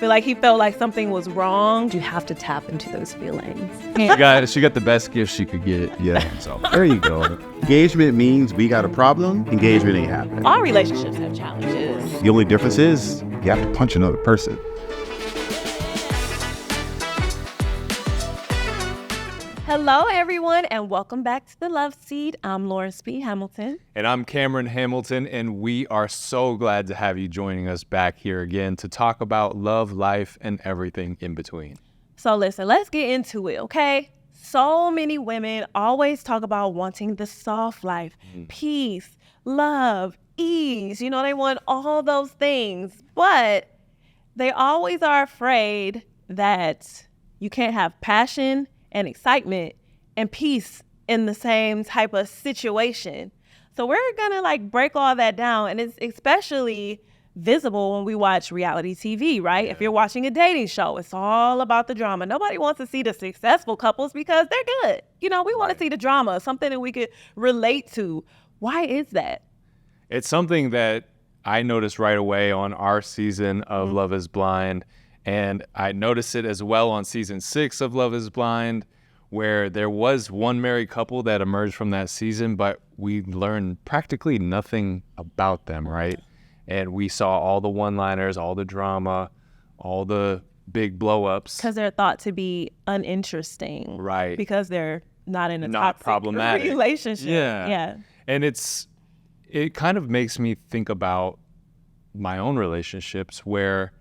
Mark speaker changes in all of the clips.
Speaker 1: feel like he felt like something was wrong. You have to tap into those feelings.
Speaker 2: She got the best gift she could get.
Speaker 3: Yeah, so there you go. Engagement means we got a problem. Engagement ain't happening.
Speaker 1: All relationships have challenges.
Speaker 3: The only difference is you have to punch another person.
Speaker 1: Hello, everyone, and welcome back to The Love Seed. I'm Lawrence B. Hamilton.
Speaker 2: And I'm Cameron Hamilton, and we are so glad to have you joining us back here again to talk about love, life, and everything in between.
Speaker 1: So listen, let's get into it, okay? So many women always talk about wanting the soft life, peace, love, ease. You know, they want all those things, but they always are afraid that you can't have passion and excitement and peace in the same type of situation. So we're gonna break all that down, and it's especially visible when we watch reality TV, right? Yeah. If you're watching a dating show, it's all about the drama. Nobody wants to see the successful couples because they're good. You know, we want to see the drama, something that we could relate to. Why is that?
Speaker 2: It's something that I noticed right away on our season of Love is Blind. And I noticed it as well on season 6 of Love is Blind, where there was one married couple that emerged from that season, but we learned practically nothing about them, right? And we saw all the one-liners, all the drama, all the big blow-ups.
Speaker 1: Because they're thought to be uninteresting.
Speaker 2: Right.
Speaker 1: Because they're not in a
Speaker 2: not
Speaker 1: toxic
Speaker 2: problematic
Speaker 1: relationship. Yeah.
Speaker 2: And it kind of makes me think about my own relationships where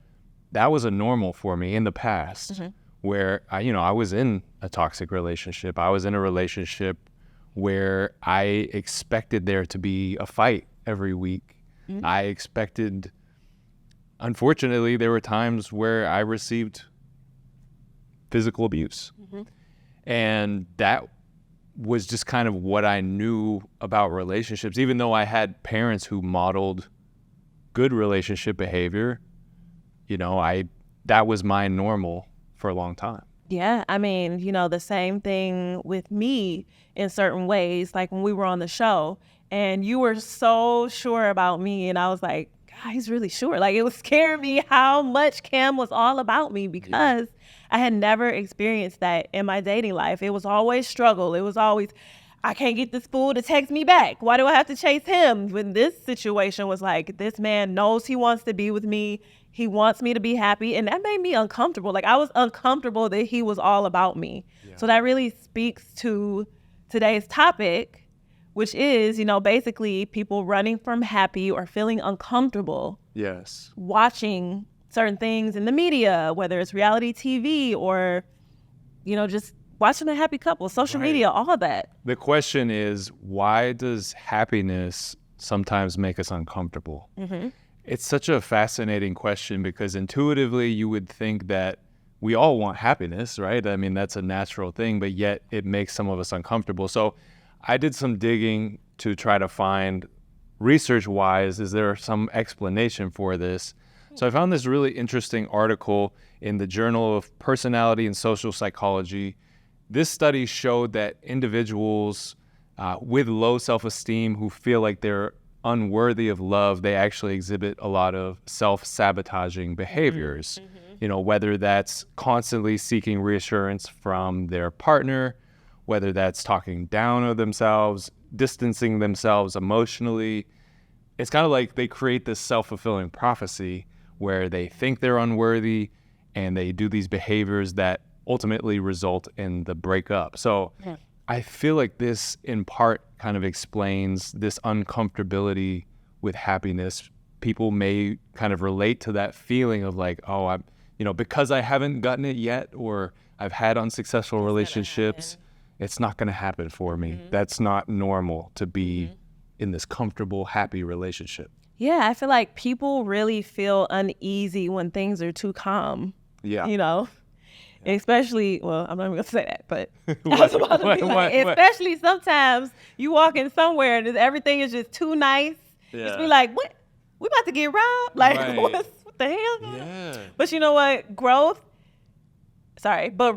Speaker 2: that was a normal for me in the past, where I was in a toxic relationship. I was in a relationship where I expected there to be a fight every week. I expected, unfortunately, there were times where I received physical abuse. And that was just kind of what I knew about relationships. Even though I had parents who modeled good relationship behavior, that was my normal for a long time.
Speaker 1: Yeah, I mean, the same thing with me in certain ways, like when we were on the show and you were so sure about me and I was like, God, he's really sure. Like, it was scaring me how much Cam was all about me because I had never experienced that in my dating life. It was always struggle. It was always, I can't get this fool to text me back. Why do I have to chase him? When this situation was like, this man knows he wants to be with me. He wants me to be happy. And that made me uncomfortable. Like, I was uncomfortable that he was all about me. Yeah. So that really speaks to today's topic, which is, basically people running from happy or feeling uncomfortable.
Speaker 2: Yes.
Speaker 1: Watching certain things in the media, whether it's reality TV or, just watching a happy couple, social media, all of that.
Speaker 2: The question is, why does happiness sometimes make us uncomfortable? It's such a fascinating question because intuitively you would think that we all want happiness, right? I mean, that's a natural thing, but yet it makes some of us uncomfortable. So I did some digging to try to find, research-wise, is there some explanation for this? So I found this really interesting article in the Journal of Personality and Social Psychology. This study showed that individuals with low self-esteem who feel like they're unworthy of love, they actually exhibit a lot of self-sabotaging behaviors. Whether that's constantly seeking reassurance from their partner, whether that's talking down on themselves, distancing themselves emotionally. It's kind of like they create this self-fulfilling prophecy where they think they're unworthy and they do these behaviors that ultimately result in the breakup. So I feel like this in part kind of explains this uncomfortability with happiness. People may kind of relate to that feeling of like, oh, I'm, because I haven't gotten it yet, or I've had unsuccessful relationships, it's not going to happen for me. That's not normal to be in this comfortable, happy relationship.
Speaker 1: Yeah, I feel like people really feel uneasy when things are too calm.
Speaker 2: Yeah.
Speaker 1: Especially, well, I'm not even going to say that, but especially sometimes you walk in somewhere and everything is just too nice. Yeah. Just be like, what? We about to get robbed? Like, what the hell?
Speaker 2: Yeah.
Speaker 1: But you know what?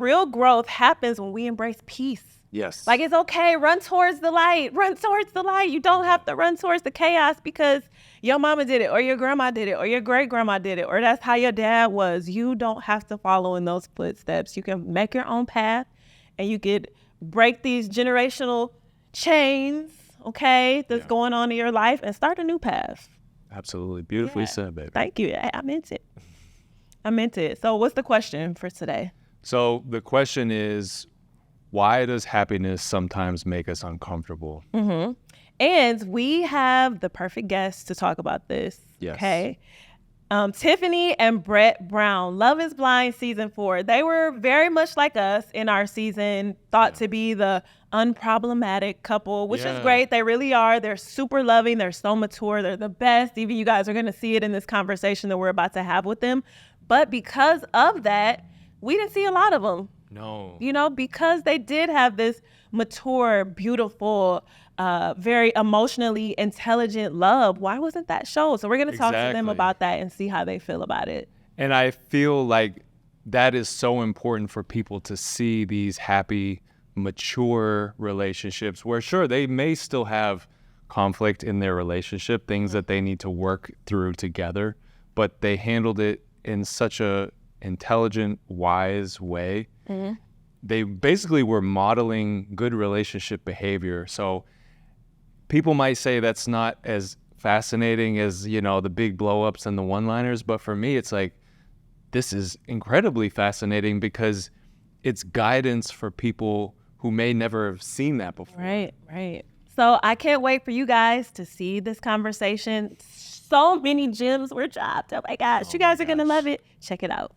Speaker 1: Real growth happens when we embrace peace
Speaker 2: Yes.
Speaker 1: Like, it's okay. Run towards the light. Run towards the light. You don't have to run towards the chaos because your mama did it or your grandma did it or your great grandma did it or that's how your dad was. You don't have to follow in those footsteps. You can make your own path and you could break these generational chains, okay, that's going on in your life and start a new path.
Speaker 2: Absolutely. Beautifully said, baby.
Speaker 1: Thank you. I meant it. I meant it. So what's the question for today?
Speaker 2: So the question is, why does happiness sometimes make us uncomfortable?
Speaker 1: Mm-hmm. And we have the perfect guest to talk about this.
Speaker 2: Yes.
Speaker 1: Okay. Tiffany and Brett Brown, Love is Blind season 4. They were very much like us in our season, thought to be the unproblematic couple, which is great. They really are. They're super loving. They're so mature. They're the best. Even you guys are going to see it in this conversation that we're about to have with them. But because of that, we didn't see a lot of them.
Speaker 2: No.
Speaker 1: You know, because they did have this mature, beautiful, very emotionally intelligent love. Why wasn't that shown? So we're going to talk to them about that and see how they feel about it.
Speaker 2: And I feel like that is so important for people to see these happy, mature relationships where, sure, they may still have conflict in their relationship, things that they need to work through together, but they handled it in such a intelligent, wise way. Mm-hmm. They basically were modeling good relationship behavior. So people might say that's not as fascinating as, you know, the big blow-ups and the one-liners, but for me, it's like, this is incredibly fascinating because it's guidance for people who may never have seen that before.
Speaker 1: Right. So I can't wait for you guys to see this conversation. So many gems were dropped. Oh my gosh, you guys are going to love it. Check it out.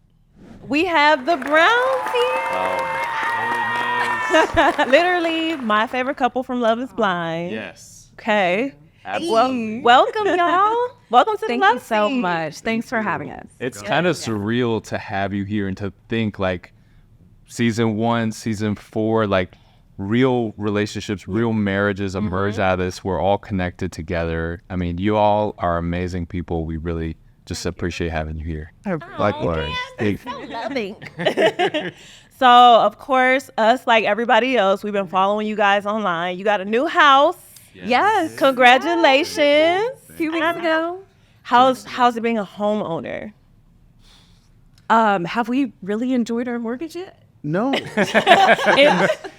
Speaker 1: We have the Browns here. Literally my favorite couple from Love is Blind.
Speaker 2: Yes.
Speaker 1: Okay.
Speaker 2: Absolutely.
Speaker 1: Well, welcome, y'all. Welcome to the
Speaker 4: Thank
Speaker 1: Love
Speaker 4: you so
Speaker 1: Scene.
Speaker 4: much. Thanks for having us.
Speaker 2: It's kind of surreal to have you here and to think like season 1, season 4, like real relationships, real marriages emerge out of this. We're all connected together. I mean, you all are amazing people. We really just appreciate having you here.
Speaker 3: Likewise. Thank
Speaker 1: So loving. So, of course, us, like everybody else, we've been following you guys online. You got a new house.
Speaker 4: Yes.
Speaker 1: Congratulations.
Speaker 4: A few weeks ago.
Speaker 1: How's it being a homeowner?
Speaker 4: Have we really enjoyed our mortgage yet?
Speaker 3: No.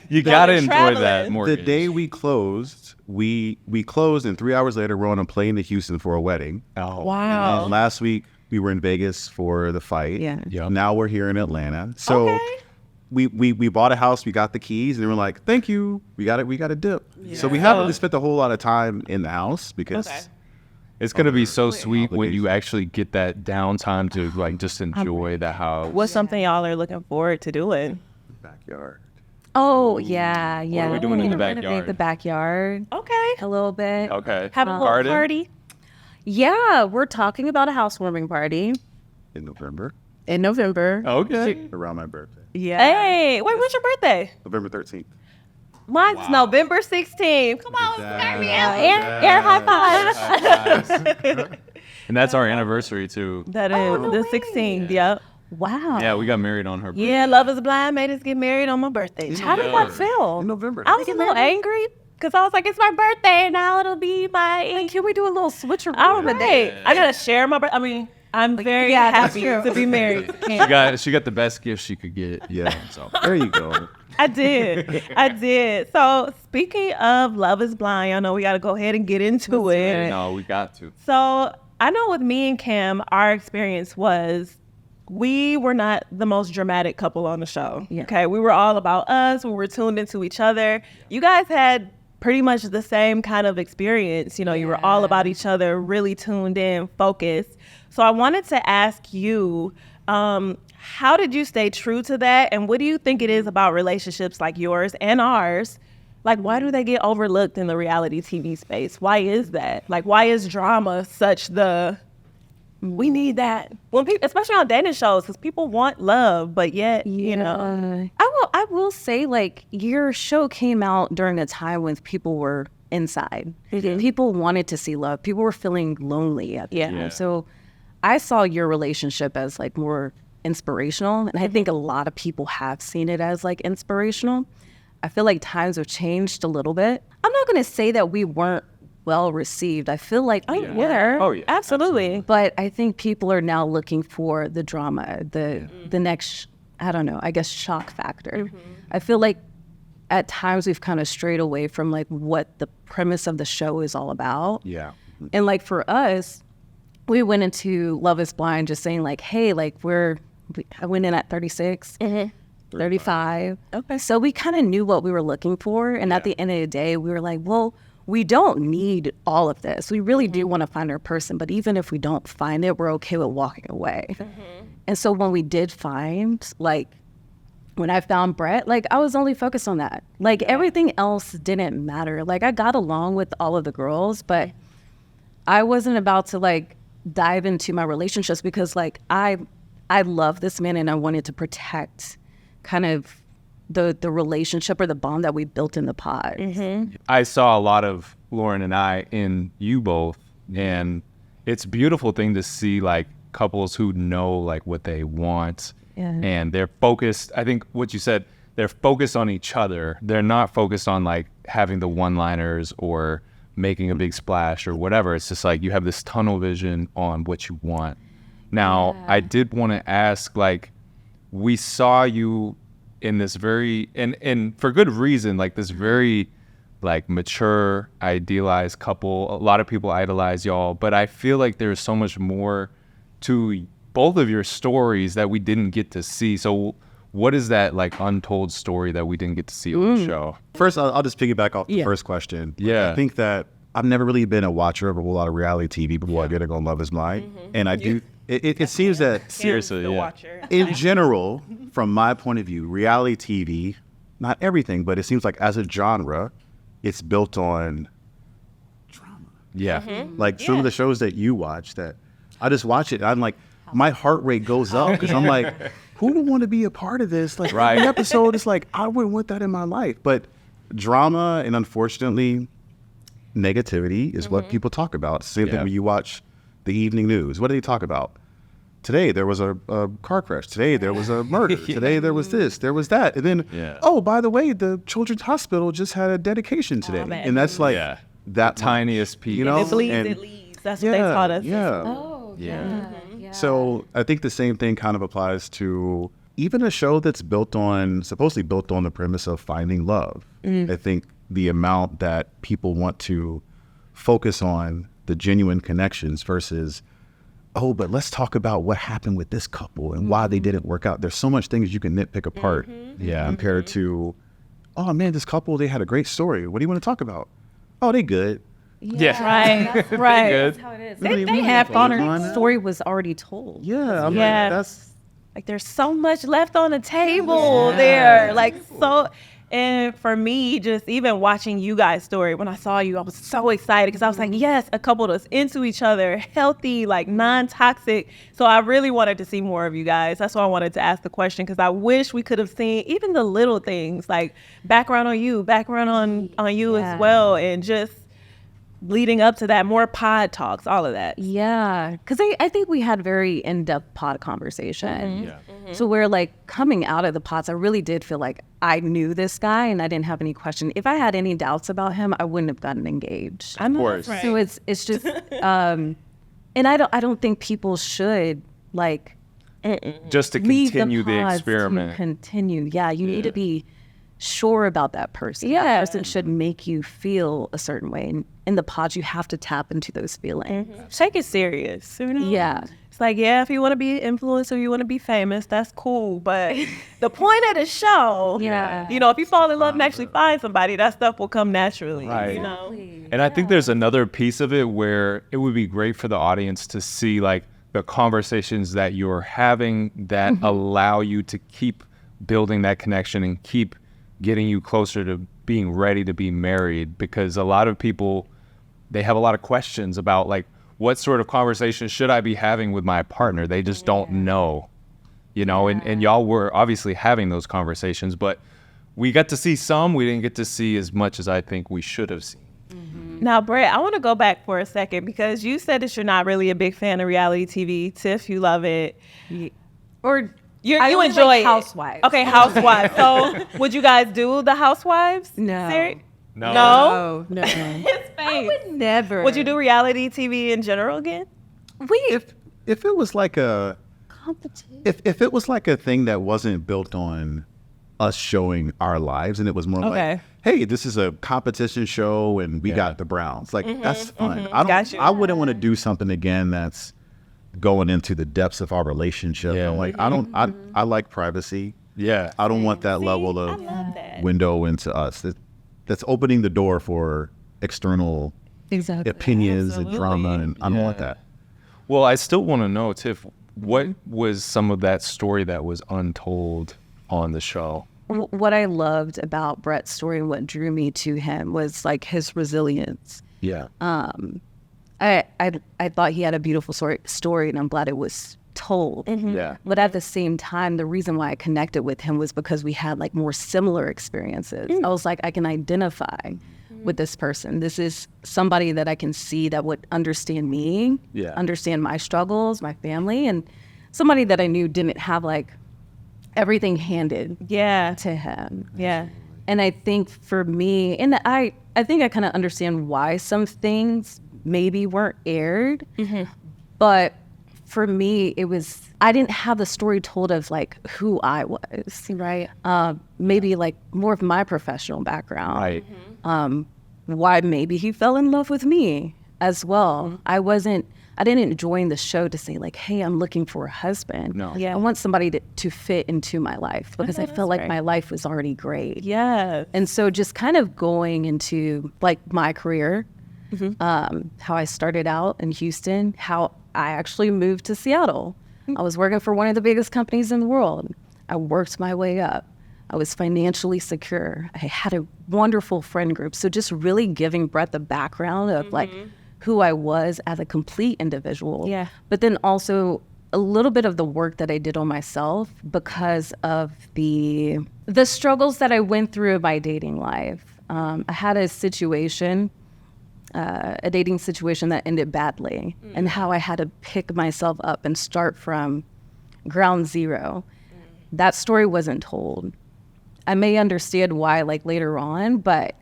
Speaker 2: You got to enjoy
Speaker 1: traveling.
Speaker 2: that mortgage.
Speaker 3: The day we closed, we closed, and 3 hours later, we're on a plane to Houston for a wedding.
Speaker 2: Oh,
Speaker 1: Wow.
Speaker 3: And last week, we were in Vegas for the fight.
Speaker 4: Yeah.
Speaker 2: Yep.
Speaker 3: Now we're here in Atlanta. So we bought a house, we got the keys, and they were like, thank you. We got a dip. Yeah. So we haven't really spent a whole lot of time in the house because
Speaker 2: it's going to be so sweet when you actually get that downtime to like just enjoy the house.
Speaker 1: What's something y'all are looking forward to doing?
Speaker 3: backyard.
Speaker 4: Oh, yeah.
Speaker 2: What are we doing in the
Speaker 4: Renovate
Speaker 2: backyard?
Speaker 4: the backyard
Speaker 1: Okay.
Speaker 4: a little bit.
Speaker 2: Okay.
Speaker 1: Have a little
Speaker 2: Garden?
Speaker 1: party.
Speaker 4: Yeah, we're talking about a housewarming party
Speaker 3: In November,
Speaker 4: in November.
Speaker 2: Okay.
Speaker 3: around my birthday,
Speaker 4: Yeah.
Speaker 1: Hey, wait, what's your birthday?
Speaker 3: November 13th.
Speaker 1: Mine's November 16th. Come on, start me out. Air high five.
Speaker 2: And that's our anniversary too.
Speaker 1: That is the 16th. Yep.
Speaker 4: Wow.
Speaker 2: Yeah, we got married on her birthday.
Speaker 1: Yeah, Love is Blind made us get married on my birthday.
Speaker 4: How did that feel?
Speaker 3: In November.
Speaker 1: I was a little angry because I was like, it's my birthday and now it'll be my.
Speaker 4: Can we do a little switcheroo?
Speaker 1: All right. I gotta share my birthday. I mean, I'm very happy to be married.
Speaker 2: She got the best gift she could get.
Speaker 3: Yeah. So there you go.
Speaker 1: I did. So speaking of Love is Blind, I know we got to go ahead and get into it.
Speaker 2: No, we got to.
Speaker 1: So I know with me and Kim, our experience was we were not the most dramatic couple on the show.
Speaker 4: Yeah.
Speaker 1: Okay. We were all about us. We were tuned into each other. You guys had pretty much the same kind of experience. You know, you were all about each other, really tuned in, focused. So I wanted to ask you, how did you stay true to that? And what do you think it is about relationships like yours and ours? Like, why do they get overlooked in the reality TV space? Why is that? Like, why is drama such we need that? When people, especially on dating shows, because people want love, but yet, you know.
Speaker 4: I will say, like, your show came out during a time when people were inside. People wanted to see love. People were feeling lonely at the time. So I saw your relationship as, like, more inspirational. And I think a lot of people have seen it as, like, inspirational. I feel like times have changed a little bit. I'm not going to say that we weren't well received. I feel like we were.
Speaker 2: Oh, yeah.
Speaker 1: Absolutely.
Speaker 4: But I think people are now looking for the drama, the next, I don't know, I guess shock factor. I feel like at times we've kind of strayed away from like what the premise of the show is all about.
Speaker 3: Yeah.
Speaker 4: And like for us, we went into Love is Blind just saying like, hey, like I went in at 36, 35. Okay. So we kind of knew what we were looking for. And at the end of the day, we were like, well, we don't need all of this. We really do want to find our person. But even if we don't find it, we're okay with walking away. And so when we did find, like, when I found Brett, like, I was only focused on that. Like, everything else didn't matter. Like, I got along with all of the girls, but I wasn't about to, like, dive into my relationships because, like, I love this man and I wanted to protect kind of the relationship or the bond that we built in the pod.
Speaker 2: I saw a lot of Lauren and I in you both, and it's a beautiful thing to see like couples who know like what they want and they're focused. I think what you said, they're focused on each other. They're not focused on like having the one-liners or making a big splash or whatever. It's just like you have this tunnel vision on what you want. Now, I did want to ask, like, we saw you in this very, and for good reason, like this very like mature, idealized couple. A lot of people idolize y'all, but I feel like there's so much more to both of your stories that we didn't get to see. So what is that like untold story that we didn't get to see on the show?
Speaker 3: First, I'll just piggyback off the first question.
Speaker 2: Yeah.
Speaker 3: I think that I've never really been a watcher of a whole lot of reality TV before I get to go on Love is Blind. And I do, it seems that
Speaker 2: Seriously,
Speaker 1: The
Speaker 2: yeah.
Speaker 1: watcher.
Speaker 3: in general, from my point of view, reality TV, not everything, but it seems like as a genre, it's built on drama.
Speaker 2: Yeah.
Speaker 3: Like some of the shows that you watch that I just watch it and I'm like, my heart rate goes up because I'm like, who would want to be a part of this? Like
Speaker 2: Right.
Speaker 3: every episode, it's like, I wouldn't want that in my life. But drama and unfortunately, negativity is what people talk about. Same thing
Speaker 2: Yeah.
Speaker 3: when you watch the evening news. What do they talk about? Today there was a car crash. Today there was a murder. Today there was this. There was that. And then, oh, by the way, the Children's Hospital just had a dedication today.
Speaker 1: man.
Speaker 3: And that's like
Speaker 2: Yeah.
Speaker 3: that
Speaker 2: tiniest piece.
Speaker 3: you know?
Speaker 1: It bleeds,
Speaker 3: and-
Speaker 1: it leads. That's what they taught us.
Speaker 3: Yeah.
Speaker 4: Oh,
Speaker 2: Yeah.
Speaker 3: So I think the same thing kind of applies to even a show that's supposedly built on the premise of finding love. I think the amount that people want to focus on the genuine connections versus, oh, but let's talk about what happened with this couple and why they didn't work out. There's so much things you can nitpick apart compared to, oh man, this couple, they had a great story. What do you want to talk about? Oh, they good.
Speaker 2: Yeah.
Speaker 1: Right, right.
Speaker 2: Good.
Speaker 4: That's how it is.
Speaker 1: They have fun.
Speaker 4: The story was already told.
Speaker 3: Yeah, I'm
Speaker 1: Yeah.
Speaker 3: like, that's
Speaker 1: Like there's so much left on the table there. Like so, and for me, just even watching you guys' story, when I saw you, I was so excited because I was like, yes, a couple that's into each other, healthy, like non-toxic. So I really wanted to see more of you guys. That's why I wanted to ask the question because I wish we could have seen even the little things like background on you on you as well, and just leading up to that, more pod talks, all of that.
Speaker 4: Yeah, because I think we had very in-depth pod conversation.
Speaker 2: Yeah.
Speaker 4: So we're like coming out of the pods, I really did feel like I knew this guy and I didn't have any question. If I had any doubts about him, I wouldn't have gotten engaged.
Speaker 1: I know
Speaker 2: course.
Speaker 1: that's
Speaker 4: So
Speaker 1: right.
Speaker 4: it's just, and I don't think people should like
Speaker 2: Just to
Speaker 4: leave
Speaker 2: continue the
Speaker 4: pods
Speaker 2: experiment.
Speaker 4: To continue, yeah, you need to be sure about that person. Yeah, that person should make you feel a certain way. And in the pods, you have to tap into those feelings.
Speaker 1: Take it serious, you know?
Speaker 4: Yeah.
Speaker 1: It's like, yeah, if you want to be an influencer, you want to be famous, that's cool. But the point of the show, you know, if you fall in love and actually find somebody, that stuff will come naturally,
Speaker 2: Right.
Speaker 1: you know?
Speaker 2: And I think there's another piece of it where it would be great for the audience to see like the conversations that you're having that allow you to keep building that connection and keep getting you closer to being ready to be married. Because a lot of people, they have a lot of questions about like, what sort of conversation should I be having with my partner? They just don't know, you know, and y'all were obviously having those conversations, but we got to see some, we didn't get to see as much as I think we should have seen.
Speaker 1: Now, Brett, I want to go back for a second because you said that you're not really a big fan of reality TV. Tiff, you love it.
Speaker 4: Or
Speaker 1: You
Speaker 4: only
Speaker 1: enjoy
Speaker 4: like
Speaker 1: it.
Speaker 4: Housewives.
Speaker 1: Okay, Housewives. So would you guys do the Housewives?
Speaker 4: No.
Speaker 2: No.
Speaker 1: No?
Speaker 4: No.
Speaker 1: His face.
Speaker 4: Never.
Speaker 1: Would you do reality TV in general again?
Speaker 3: If it was like a
Speaker 4: competition?
Speaker 3: if it was like a thing that wasn't built on us showing our lives and it was more like, hey, this is a competition show and we got the Browns, like that's fun. I wouldn't want to do something again that's going into the depths of our relationship.
Speaker 2: Yeah.
Speaker 3: I'm like, I like privacy.
Speaker 2: Yeah.
Speaker 3: I don't want that level of
Speaker 1: love that.
Speaker 3: window into us. That's opening the door for external opinions and drama, and I don't want that.
Speaker 2: Well, I still want to know, Tiff, what was some of that story that was untold on the show?
Speaker 4: What I loved about Brett's story and what drew me to him was like his resilience.
Speaker 2: Yeah.
Speaker 4: I thought he had a beautiful story, and I'm glad it was told.
Speaker 2: Yeah.
Speaker 4: But at the same time, the reason why I connected with him was because we had like more similar experiences. I was like, I can identify with this person. This is somebody that I can see that would understand me, understand my struggles, my family, and somebody that I knew didn't have like everything handed to him.
Speaker 1: Yeah.
Speaker 4: And I think for me, and I think I kind of understand why some things maybe weren't aired, but for me, it was, I didn't have the story told of like who I was. Right. Maybe like more of my professional background.
Speaker 2: Right.
Speaker 4: Why maybe he fell in love with me as well. I didn't join the show to say like, hey, I'm looking for a husband.
Speaker 2: No.
Speaker 4: I want somebody to fit into my life because I felt like my life was already great.
Speaker 1: Yeah.
Speaker 4: And so just kind of going into like my career, how I started out in Houston, how I actually moved to Seattle. I was working for one of the biggest companies in the world. I worked my way up. I was financially secure. I had a wonderful friend group. So just really giving Brett the background of like who I was as a complete individual.
Speaker 1: Yeah.
Speaker 4: But then also a little bit of the work that I did on myself because of the struggles that I went through in my dating life. I had a situation, a dating situation that ended badly, and how I had to pick myself up and start from ground zero. That story wasn't told. I may understand why like later on, but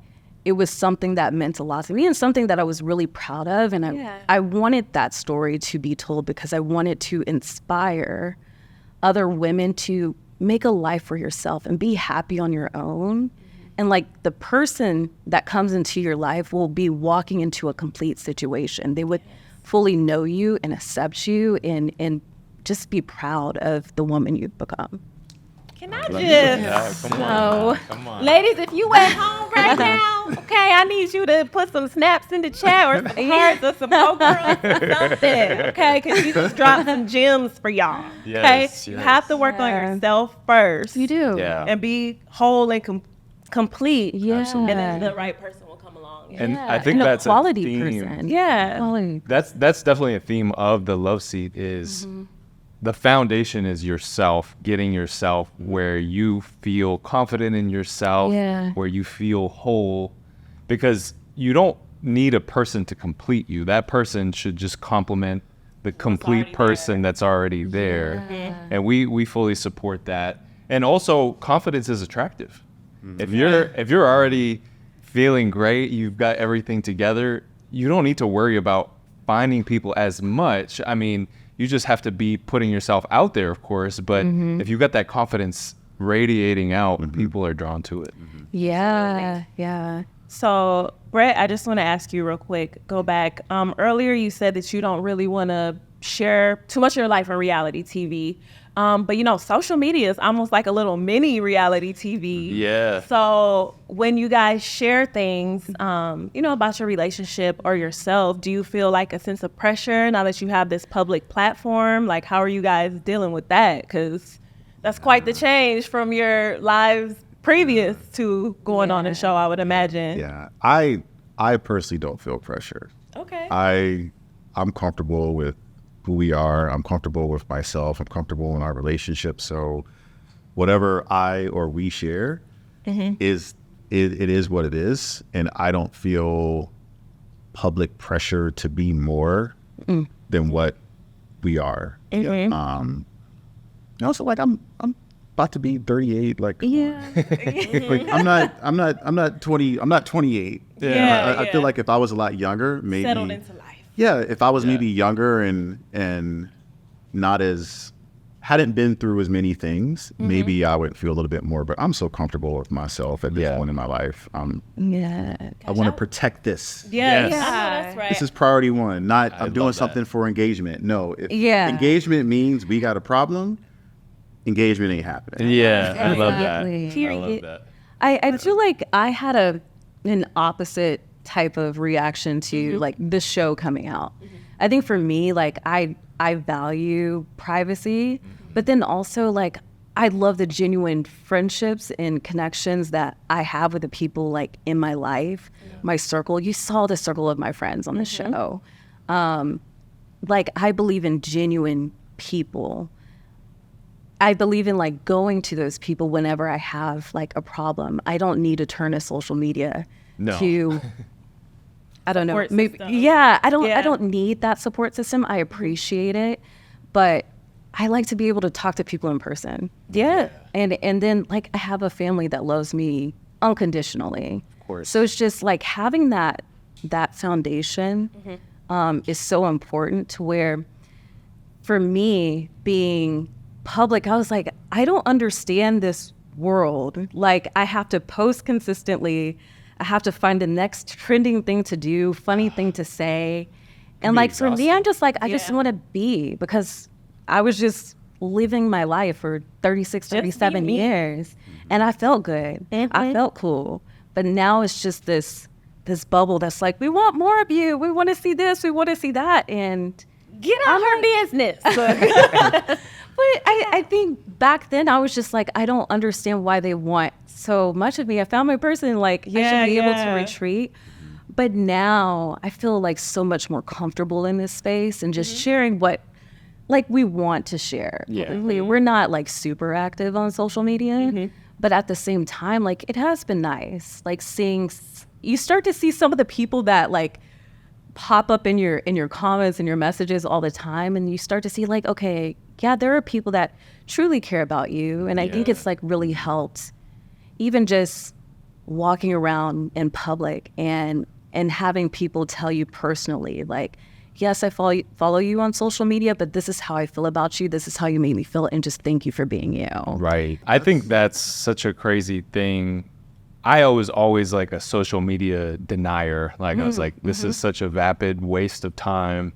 Speaker 4: it was something that meant a lot to me and something that I was really proud of. And I wanted that story to be told because I wanted to inspire other women to make a life for yourself and be happy on your own. And like the person that comes into your life will be walking into a complete situation. They would fully know you and accept you and just be proud of the woman you've become.
Speaker 1: Can I just,
Speaker 2: Come on.
Speaker 1: ladies, if you at home right now, okay, I need you to put some snaps in the chat or some hearts or some poker or something, okay? Because you just dropped some gems for y'all, okay?
Speaker 2: Yes,
Speaker 1: You
Speaker 2: yes.
Speaker 1: have to work on yourself first.
Speaker 4: You do.
Speaker 2: Yeah.
Speaker 1: And be whole and complete.
Speaker 4: Yeah.
Speaker 2: Absolutely.
Speaker 1: And then the right person will come along.
Speaker 2: And I think
Speaker 4: And
Speaker 2: that's
Speaker 4: a quality
Speaker 2: theme.
Speaker 4: person.
Speaker 1: Yeah.
Speaker 4: Quality.
Speaker 2: That's definitely a theme of the love seat is the foundation is yourself, getting yourself where you feel confident in yourself, where you feel whole, because you don't need a person to complete you. That person should just complement the complete person that's already there. And we fully support that. And also confidence is attractive. If you're already feeling great, you've got everything together, you don't need to worry about finding people as much. I mean, you just have to be putting yourself out there, of course, but if you've got that confidence radiating out, people are drawn to it.
Speaker 4: Yeah. Yeah.
Speaker 1: So, Brett, I just want to ask you real quick, go back. Earlier you said that you don't really want to share too much of your life on reality TV. But, you know, social media is almost like a little mini reality TV.
Speaker 2: Yeah.
Speaker 1: So when you guys share things, you know, about your relationship or yourself, do you feel like a sense of pressure now that you have this public platform? Like, how are you guys dealing with that? Because that's quite the change from your lives previous to going on a show, I would imagine.
Speaker 3: Yeah, I personally don't feel pressure.
Speaker 1: Okay.
Speaker 3: I'm comfortable with who we are. I'm comfortable with myself. I'm comfortable in our relationship. So whatever I or we share is it is what it is, and I don't feel public pressure to be more than what we are. And also, like, I'm about to be 38. Like,
Speaker 4: Yeah.
Speaker 3: like I'm not 20. I'm not 28.
Speaker 1: Yeah.
Speaker 3: I feel like if I was a lot younger, maybe
Speaker 1: Settled into life.
Speaker 3: yeah, if I was maybe younger and not as hadn't been through as many things, maybe I would feel a little bit more. But I'm so comfortable with myself at this point in my life.
Speaker 4: Yeah.
Speaker 3: I want to protect this.
Speaker 1: Yeah,
Speaker 2: Yes.
Speaker 1: that's right.
Speaker 3: This is priority one. Not I'm doing
Speaker 2: love that.
Speaker 3: something for engagement. No, if
Speaker 4: Yeah.
Speaker 3: engagement means we got a problem, engagement ain't happening.
Speaker 2: Yeah, I love that.
Speaker 4: Exactly.
Speaker 2: I love that.
Speaker 4: I feel like I had an opposite type of reaction to like the show coming out. I think for me, like I value privacy, but then also like I love the genuine friendships and connections that I have with the people like in my life, my circle. You saw the circle of my friends on the show. Like I believe in genuine people. I believe in like going to those people whenever I have like a problem. I don't need to turn to social media to I don't know.
Speaker 1: Support
Speaker 4: Maybe
Speaker 1: system.
Speaker 4: yeah, I
Speaker 1: Yeah.
Speaker 4: don't need that support system. I appreciate it, but I like to be able to talk to people in person.
Speaker 1: Yeah.
Speaker 4: And then like I have a family that loves me unconditionally.
Speaker 2: Of course.
Speaker 4: So it's just like having that foundation is so important to where for me being public, I was like, I don't understand this world. Like I have to post consistently. I have to find the next trending thing to do, funny thing to say. And like for me, I'm just like, I just want to be, because I was just living my life for 36, 37
Speaker 1: me.
Speaker 4: years. And I felt good. I felt cool. But now it's just this bubble that's like, we want more of you. We want to see this. We want to see that. And
Speaker 1: Get out her business.
Speaker 4: but I think back then I was just like, I don't understand why they want so much of me. I found my person, like I should be able to retreat. But now I feel like so much more comfortable in this space and just sharing what like we want to share.
Speaker 2: Yeah.
Speaker 4: We're not like super active on social media, but at the same time, like it has been nice. Like you start to see some of the people that like pop up in your comments and your messages all the time, and you start to see like, okay, yeah, there are people that truly care about you. And I think it's like really helped even just walking around in public and having people tell you personally, like, yes, I follow you on social media, but this is how I feel about you. This is how you made me feel, and just thank you for being you.
Speaker 2: Right. I think that's such a crazy thing. I was always like a social media denier. Like I was like, this is such a vapid waste of time.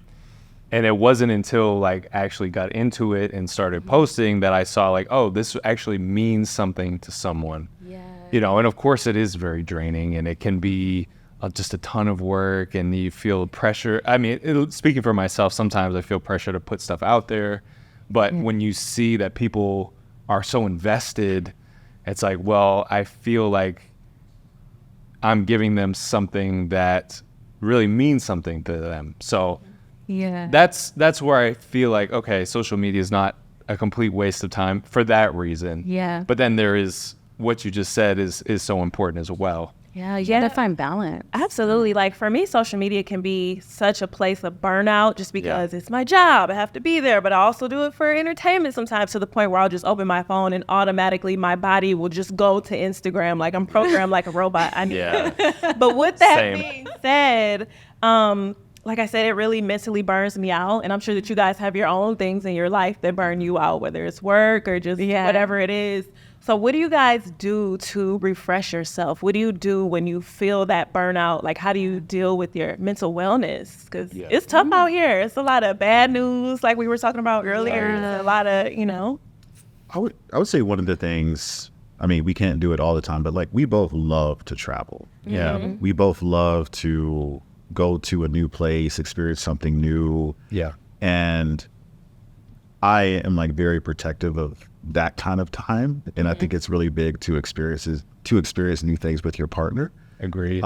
Speaker 2: And it wasn't until like actually got into it and started posting that I saw like, oh, this actually means something to someone.
Speaker 4: Yeah.
Speaker 2: You know, and of course it is very draining, and it can be just a ton of work, and you feel pressure. I mean, speaking for myself, sometimes I feel pressure to put stuff out there. But when you see that people are so invested, it's like, well, I feel like I'm giving them something that really means something to them. So
Speaker 4: Yeah.
Speaker 2: that's where I feel like, okay, social media is not a complete waste of time for that reason.
Speaker 4: Yeah.
Speaker 2: But then there is what you just said is so important as well.
Speaker 4: Yeah, you gotta find balance.
Speaker 1: Absolutely. Like for me, social media can be such a place of burnout just because it's my job. I have to be there, but I also do it for entertainment sometimes, to the point where I'll just open my phone and automatically my body will just go to Instagram. Like I'm programmed like a robot. But with that being said, like I said, it really mentally burns me out. And I'm sure that you guys have your own things in your life that burn you out, whether it's work or just whatever it is. So what do you guys do to refresh yourself? What do you do when you feel that burnout? Like, how do you deal with your mental wellness? Because it's tough out here. It's a lot of bad news, like we were talking about earlier. It's a lot of,
Speaker 3: I would say one of the things, I mean, we can't do it all the time, but like we both love to travel.
Speaker 2: Yeah.
Speaker 3: We both love to go to a new place, experience something new.
Speaker 2: Yeah.
Speaker 3: And I am like very protective of that kind of time. And I think it's really big to experience new things with your partner.
Speaker 2: Agreed.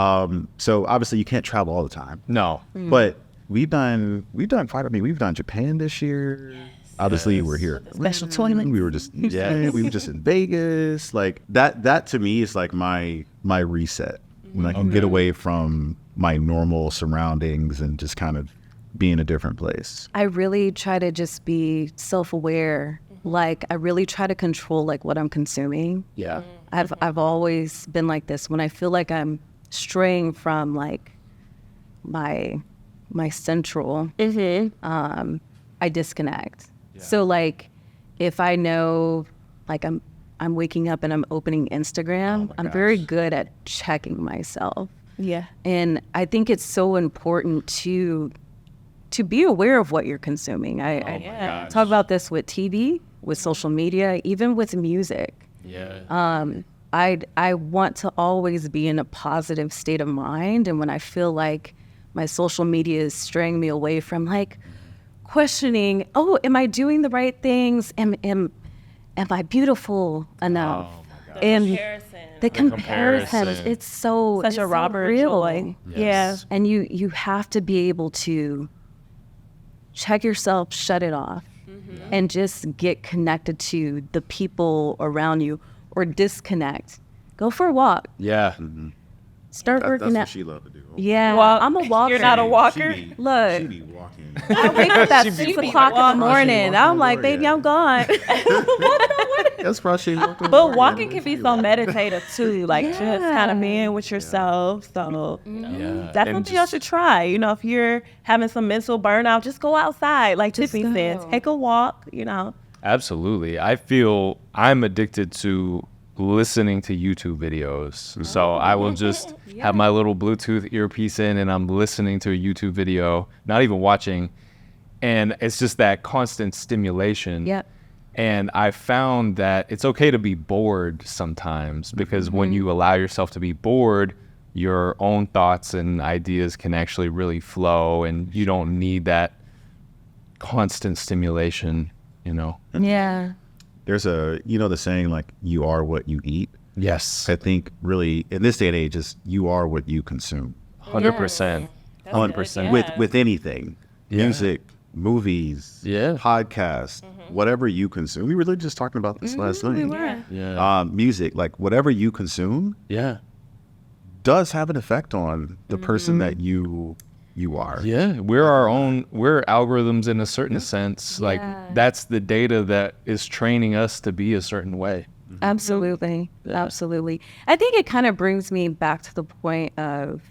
Speaker 3: So obviously you can't travel all the time.
Speaker 2: No.
Speaker 3: But we've done quite, I mean, we've done Japan this year. Obviously we're here.
Speaker 1: special toilet.
Speaker 3: We were just we were just in Vegas. Like that to me is like my reset. When I can get away from my normal surroundings and just kind of be in a different place.
Speaker 4: I really try to just be self-aware like I really try to control like what I'm consuming.
Speaker 2: Yeah.
Speaker 4: I've always been like this. When I feel like I'm straying from like my central, I disconnect.
Speaker 2: Yeah.
Speaker 4: So like if I know like I'm waking up and I'm opening Instagram, I'm very good at checking myself.
Speaker 1: Yeah.
Speaker 4: And I think it's so important to be aware of what you're consuming. I talk about this with TV, with social media, even with music.
Speaker 2: Yeah.
Speaker 4: I want to always be in a positive state of mind. And when I feel like my social media is straying me away from like questioning, oh, am I doing the right things? Am I beautiful enough? And the comparisons, it's
Speaker 1: such a Robert
Speaker 4: real.
Speaker 1: Joy.
Speaker 2: Yes.
Speaker 1: Yeah.
Speaker 4: And you have to be able to check yourself, shut it off, and just get connected to the people around you, or disconnect. Go for a walk.
Speaker 2: Yeah.
Speaker 4: Start
Speaker 3: That's
Speaker 4: working
Speaker 3: what
Speaker 4: out.
Speaker 3: she love to do.
Speaker 4: Yeah,
Speaker 1: Walk.
Speaker 4: I'm a walker.
Speaker 1: You're not a walker?
Speaker 4: Look.
Speaker 3: She be walking.
Speaker 4: I wake up at 6 o'clock in the morning. I'm like, baby, I'm gone.
Speaker 3: That's probably she walking.
Speaker 1: But walking can be so meditative too, like just kind of being with yourself. So
Speaker 2: Yeah.
Speaker 1: that's
Speaker 2: And
Speaker 1: something y'all should try. You know, if you're having some mental burnout, just go outside. Like
Speaker 4: Just
Speaker 1: Tiffany said,
Speaker 4: go.
Speaker 1: take a walk, you know.
Speaker 2: Absolutely. I feel I'm addicted to listening to YouTube videos. So I will just have my little Bluetooth earpiece in and I'm listening to a YouTube video, not even watching. And it's just that constant stimulation.
Speaker 4: Yep.
Speaker 2: And I found that it's okay to be bored sometimes, because when you allow yourself to be bored, your own thoughts and ideas can actually really flow, and you don't need that constant stimulation, you know?
Speaker 4: Yeah.
Speaker 3: There's the saying like, you are what you eat.
Speaker 2: Yes.
Speaker 3: I think really in this day and age is you are what you consume.
Speaker 2: 100%.
Speaker 3: 100% with anything, music, movies, podcasts, whatever you consume. We were literally just talking about this last night.
Speaker 2: Yeah.
Speaker 3: Music, like whatever you consume
Speaker 2: Yeah.
Speaker 3: does have an effect on the person that you are.
Speaker 2: Yeah. We're algorithms in a certain sense. Like that's the data that is training us to be a certain way.
Speaker 4: Absolutely. Absolutely. I think it kind of brings me back to the point of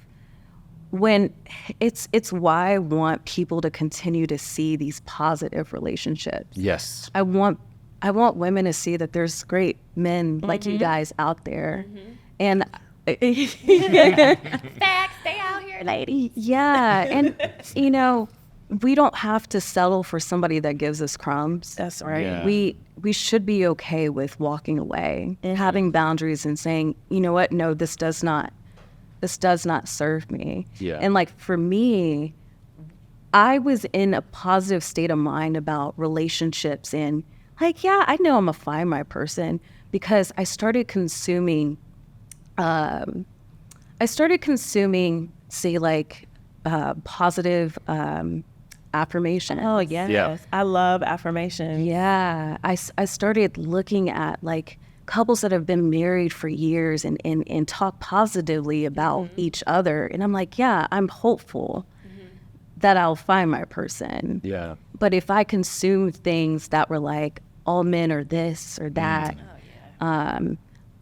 Speaker 4: when it's why I want people to continue to see these positive relationships.
Speaker 2: Yes.
Speaker 4: I want women to see that there's great men like you guys out there. And
Speaker 1: Facts, stay out here, lady.
Speaker 4: yeah, and we don't have to settle for somebody that gives us crumbs.
Speaker 1: That's right.
Speaker 2: Yeah.
Speaker 4: We should be okay with walking away, having boundaries, and saying, you know what, no, this does not serve me.
Speaker 2: Yeah.
Speaker 4: And like for me, I was in a positive state of mind about relationships, and like, yeah, I know I'm gonna find my person, because I started consuming say like positive affirmation.
Speaker 1: Oh, yes.
Speaker 2: Yeah.
Speaker 1: I love affirmation.
Speaker 4: Yeah, I started looking at like couples that have been married for years and talk positively about each other. And I'm like, yeah, I'm hopeful that I'll find my person.
Speaker 2: Yeah.
Speaker 4: But if I consume things that were like, all men are this or that,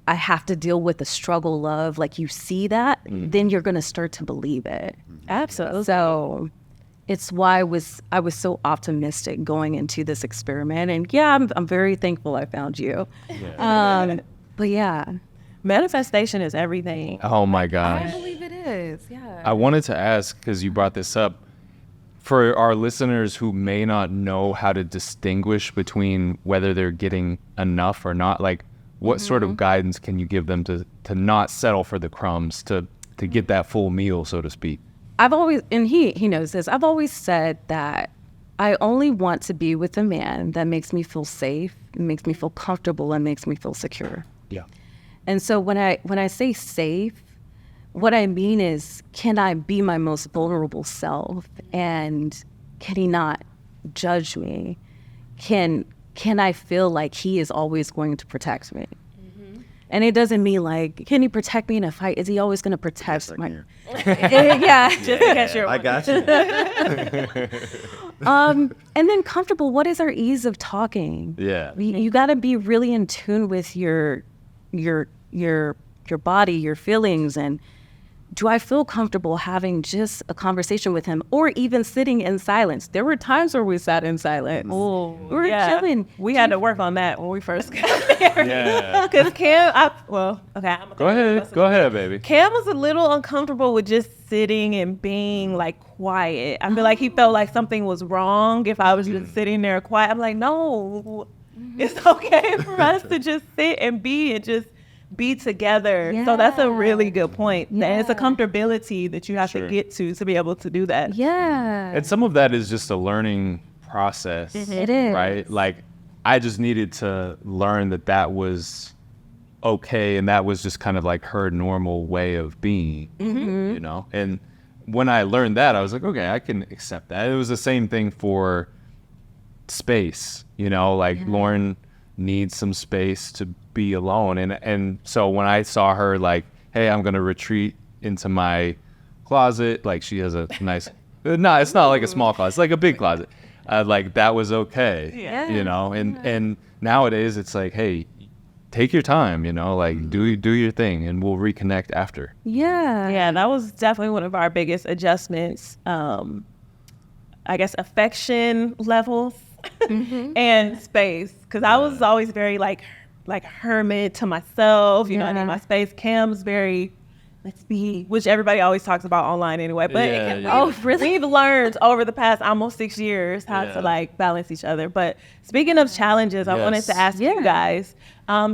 Speaker 4: I have to deal with the struggle of, like, you see that, then you're going to start to believe it.
Speaker 1: Absolutely.
Speaker 4: So it's why I was so optimistic going into this experiment. And yeah, I'm very thankful I found you. But yeah.
Speaker 1: Manifestation is everything.
Speaker 2: Oh my gosh.
Speaker 4: I believe it is. Yeah.
Speaker 2: I wanted to ask, because you brought this up, for our listeners who may not know how to distinguish between whether they're getting enough or not, like, what sort of guidance can you give them to not settle for the crumbs, to get that full meal, so to speak?
Speaker 4: I've always, and he knows this, I've always said that I only want to be with a man that makes me feel safe, makes me feel comfortable, and makes me feel secure.
Speaker 2: Yeah.
Speaker 4: And so when I say safe, what I mean is, can I be my most vulnerable self, and can he not judge me? Can I feel like he is always going to protect me? And it doesn't mean like, can he protect me in a fight? Is he always going to protect my? Yeah.
Speaker 1: Just in case you're
Speaker 3: I got you.
Speaker 4: And then comfortable. What is our ease of talking?
Speaker 2: Yeah.
Speaker 4: You got to be really in tune with your body, your feelings, and do I feel comfortable having just a conversation with him, or even sitting in silence? There were times where we sat in silence.
Speaker 1: Oh,
Speaker 4: We were chilling.
Speaker 1: We had to work on that when we first got married.
Speaker 2: Yeah.
Speaker 1: Because Cam,
Speaker 2: Go ahead, baby.
Speaker 1: Cam was a little uncomfortable with just sitting and being like quiet. I feel like he felt like something was wrong if I was just sitting there quiet. I'm like, no, it's okay for us to just sit and just be together. So that's a really good point. And it's a comfortability that you have to get to be able to do that.
Speaker 4: Yeah.
Speaker 2: And some of that is just a learning process.
Speaker 4: It is.
Speaker 2: Right? Like, I just needed to learn that was okay, and that was just kind of like her normal way of being, you know? And when I learned that, I was like, okay, I can accept that. It was the same thing for space, you know? Like, Lauren needs some space to be alone. And so when I saw her like, hey, I'm going to retreat into my closet, like she has a nice, no, it's not like a small closet, it's like a big closet. Like that was okay, you know? And nowadays it's like, hey, take your time, you know, like do your thing and we'll reconnect after.
Speaker 1: Yeah, that was definitely one of our biggest adjustments. I guess affection levels and space. Because I was always very like hermit to myself, you know, I need my space. Cam's very, let's be, which everybody always talks about online anyway. But
Speaker 4: Oh, really?
Speaker 1: We've learned over the past almost 6 years how to like balance each other. But speaking of challenges, I wanted to ask you guys.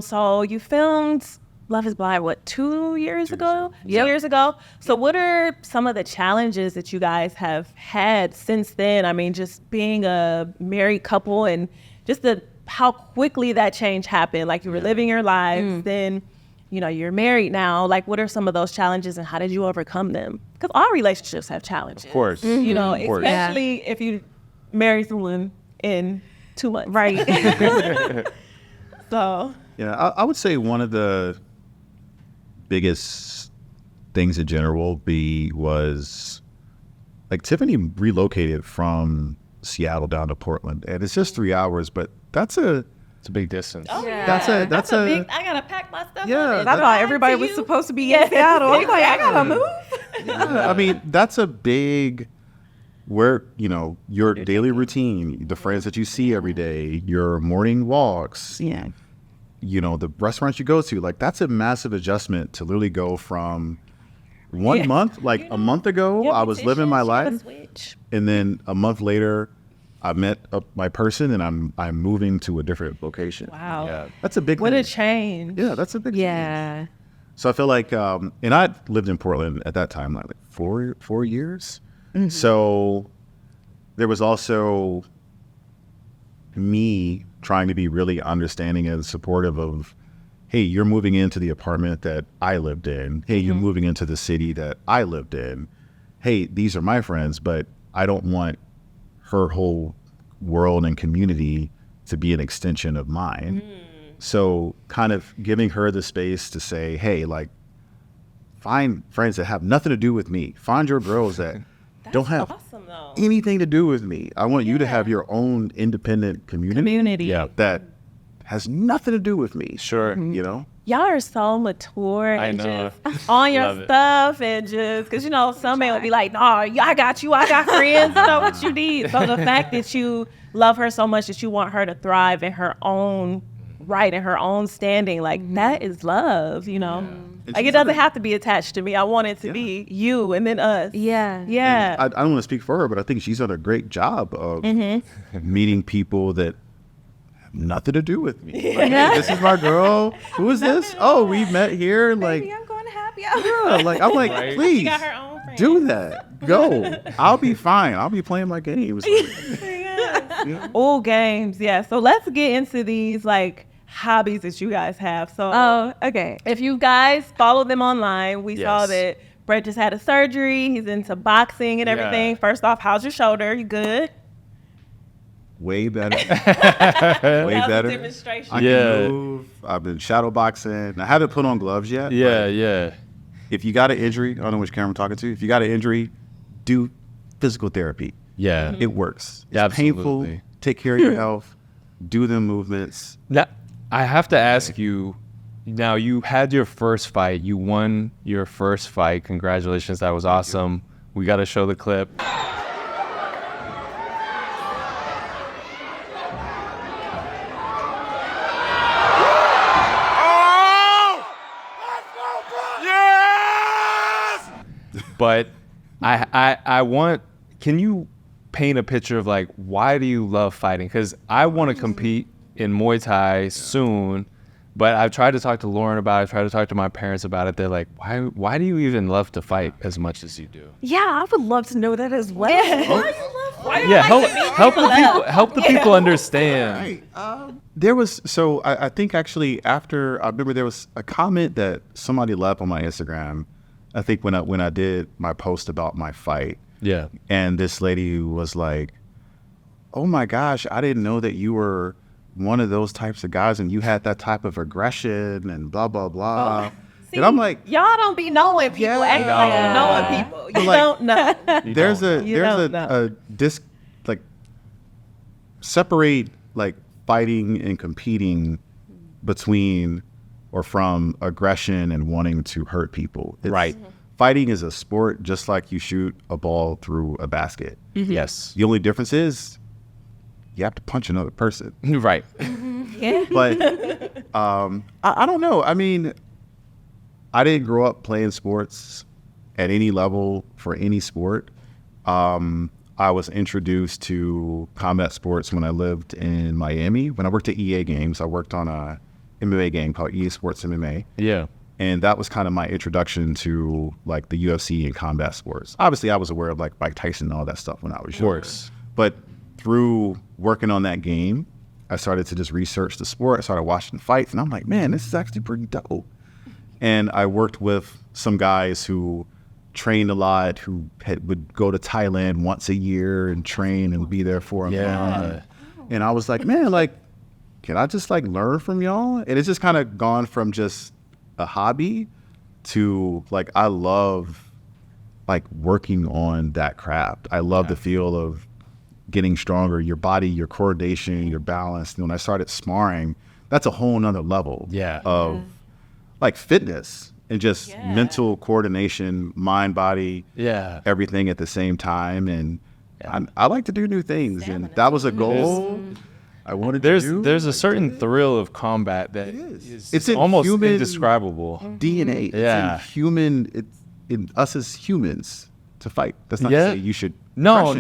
Speaker 1: So you filmed Love is Blind, what, 2 years ago? 2 years ago. So what are some of the challenges that you guys have had since then? I mean, just being a married couple and just how quickly that change happened. Like you were living your lives, then, you know, you're married now. Like what are some of those challenges and how did you overcome them? Because all relationships have challenges.
Speaker 2: Of course.
Speaker 1: You know, especially if you marry someone in 2 months.
Speaker 4: Right.
Speaker 1: So.
Speaker 3: Yeah, I would say one of the biggest things in general was like Tiffany relocated from Seattle down to Portland, and it's just 3 hours, but it's a
Speaker 2: big distance.
Speaker 1: Oh,
Speaker 3: that's a
Speaker 1: big, I gotta pack my stuff.
Speaker 3: Yeah,
Speaker 1: I thought everybody was supposed to be in Seattle. I'm like, I gotta move.
Speaker 3: I mean, that's a big where, you know, your daily routine, the friends that you see every day, your morning walks, you know, the restaurants you go to, like that's a massive adjustment to literally go from 1 month, like a month ago, I was living my life, and then a month later, I met my person, and I'm moving to a different location.
Speaker 1: Wow.
Speaker 3: Yeah, that's a big
Speaker 1: What
Speaker 3: thing.
Speaker 1: a change.
Speaker 3: Yeah, that's a big
Speaker 4: Yeah.
Speaker 3: change. So I feel like, and I lived in Portland at that time, like 4 years. So there was also me trying to be really understanding and supportive of, hey, you're moving into the apartment that I lived in. Hey, you're moving into the city that I lived in. Hey, these are my friends, but I don't want her whole world and community to be an extension of mine. So kind of giving her the space to say, hey, like, find friends that have nothing to do with me. Find your girls that don't have
Speaker 1: awesome, though.
Speaker 3: anything to do with me. I want you to have your own independent community.
Speaker 2: Yeah.
Speaker 3: That has nothing to do with me.
Speaker 2: Sure.
Speaker 3: You know?
Speaker 1: Y'all are so mature
Speaker 2: I
Speaker 1: and
Speaker 2: know.
Speaker 1: just on your
Speaker 2: Love it.
Speaker 1: stuff and just, because, you know, some man would be like, no, I got you. I got friends. You know what you need. So the fact that you love her so much that you want her to thrive in her own right, in her own standing, like that is love, you know? Like it doesn't have to be attached to me. I want it to be you and then us.
Speaker 4: Yeah.
Speaker 1: Yeah.
Speaker 3: I don't want to speak for her, but I think she's done a great job of meeting people that have nothing to do with me. Like, hey, this is my girl. Who is this? Oh, we met here. Like,
Speaker 1: I'm going to happy hour.
Speaker 3: yeah, like I'm like,
Speaker 2: Right.
Speaker 3: please
Speaker 1: She got her own friends.
Speaker 3: do that. Go. I'll be fine. I'll be playing my games.
Speaker 1: All games, yeah. So let's get into these like hobbies that you guys have. So
Speaker 4: Okay.
Speaker 1: if you guys follow them online, we saw
Speaker 2: Yes.
Speaker 1: that Brett just had a surgery. He's into boxing and
Speaker 2: Yeah.
Speaker 1: everything. First off, how's your shoulder? You good?
Speaker 3: Way better. Way
Speaker 1: That was a
Speaker 3: better.
Speaker 1: demonstration.
Speaker 3: I
Speaker 2: Yeah.
Speaker 3: can move. I've been shadow boxing. I haven't put on gloves yet.
Speaker 2: Yeah,
Speaker 3: but
Speaker 2: yeah.
Speaker 3: if you got an injury, I don't know which camera I'm talking to. If you got an injury, do physical therapy.
Speaker 2: Yeah.
Speaker 3: It works. It's
Speaker 2: Absolutely.
Speaker 3: painful. Take care of your health. Do the movements.
Speaker 2: Now, I have to ask you, now you had your first fight. You won your first fight. Congratulations. That was awesome. We got to show the clip. But I want, can you paint a picture of like, why do you love fighting? Because I want to compete in Muay Thai soon, but I've tried to talk to Lauren about it. I've tried to talk to my parents about it. They're like, why do you even love to fight as much as you do?
Speaker 4: Yeah, I would love to know that as well.
Speaker 2: Yeah, help the people understand.
Speaker 3: There was, so I think actually after, I remember there was a comment that somebody left on my Instagram, I think when I did my post about my fight.
Speaker 2: Yeah.
Speaker 3: And this lady was like, oh my gosh, I didn't know that you were one of those types of guys and you had that type of aggression and blah, blah, blah.
Speaker 1: See,
Speaker 3: and I'm like,
Speaker 1: y'all don't be knowing people.
Speaker 3: Yeah.
Speaker 1: Acting like you knowing people. You
Speaker 3: like,
Speaker 1: don't know.
Speaker 3: there's
Speaker 1: don't
Speaker 3: a like separate like fighting and competing between or from aggression and wanting to hurt people.
Speaker 2: Right.
Speaker 3: Fighting is a sport just like you shoot a ball through a basket.
Speaker 2: Yes.
Speaker 3: The only difference is you have to punch another person.
Speaker 2: Right.
Speaker 1: Yeah.
Speaker 3: But I don't know. I mean, I didn't grow up playing sports at any level for any sport. I was introduced to combat sports when I lived in Miami. When I worked at EA Games, I worked on a MMA game called EA Sports MMA.
Speaker 2: Yeah.
Speaker 3: And that was kind of my introduction to like the UFC and combat sports. Obviously, I was aware of like Mike Tyson and all that stuff when I was younger.
Speaker 2: Of course.
Speaker 3: But through working on that game, I started to just research the sport. I started watching fights, and I'm like, man, this is actually pretty dope. And I worked with some guys who trained a lot, who would go to Thailand once a year and train and be there for a month. And I was like, man, like, can I just like learn from y'all? And it's just kind of gone from just a hobby to like, I love like working on that craft. I love the feel of getting stronger, your body, your coordination, your balance. And when I started sparring, that's a whole nother level of like fitness and just mental coordination, mind, body, everything at the same time. And I like to do new things. And that was a goal. I wanted to do.
Speaker 2: There's a certain thrill of combat that is
Speaker 3: it's
Speaker 2: almost
Speaker 3: human
Speaker 2: indescribable.
Speaker 3: DNA.
Speaker 2: Yeah.
Speaker 3: It's in human, it's in us as humans to fight. That's not to say you should.
Speaker 2: No.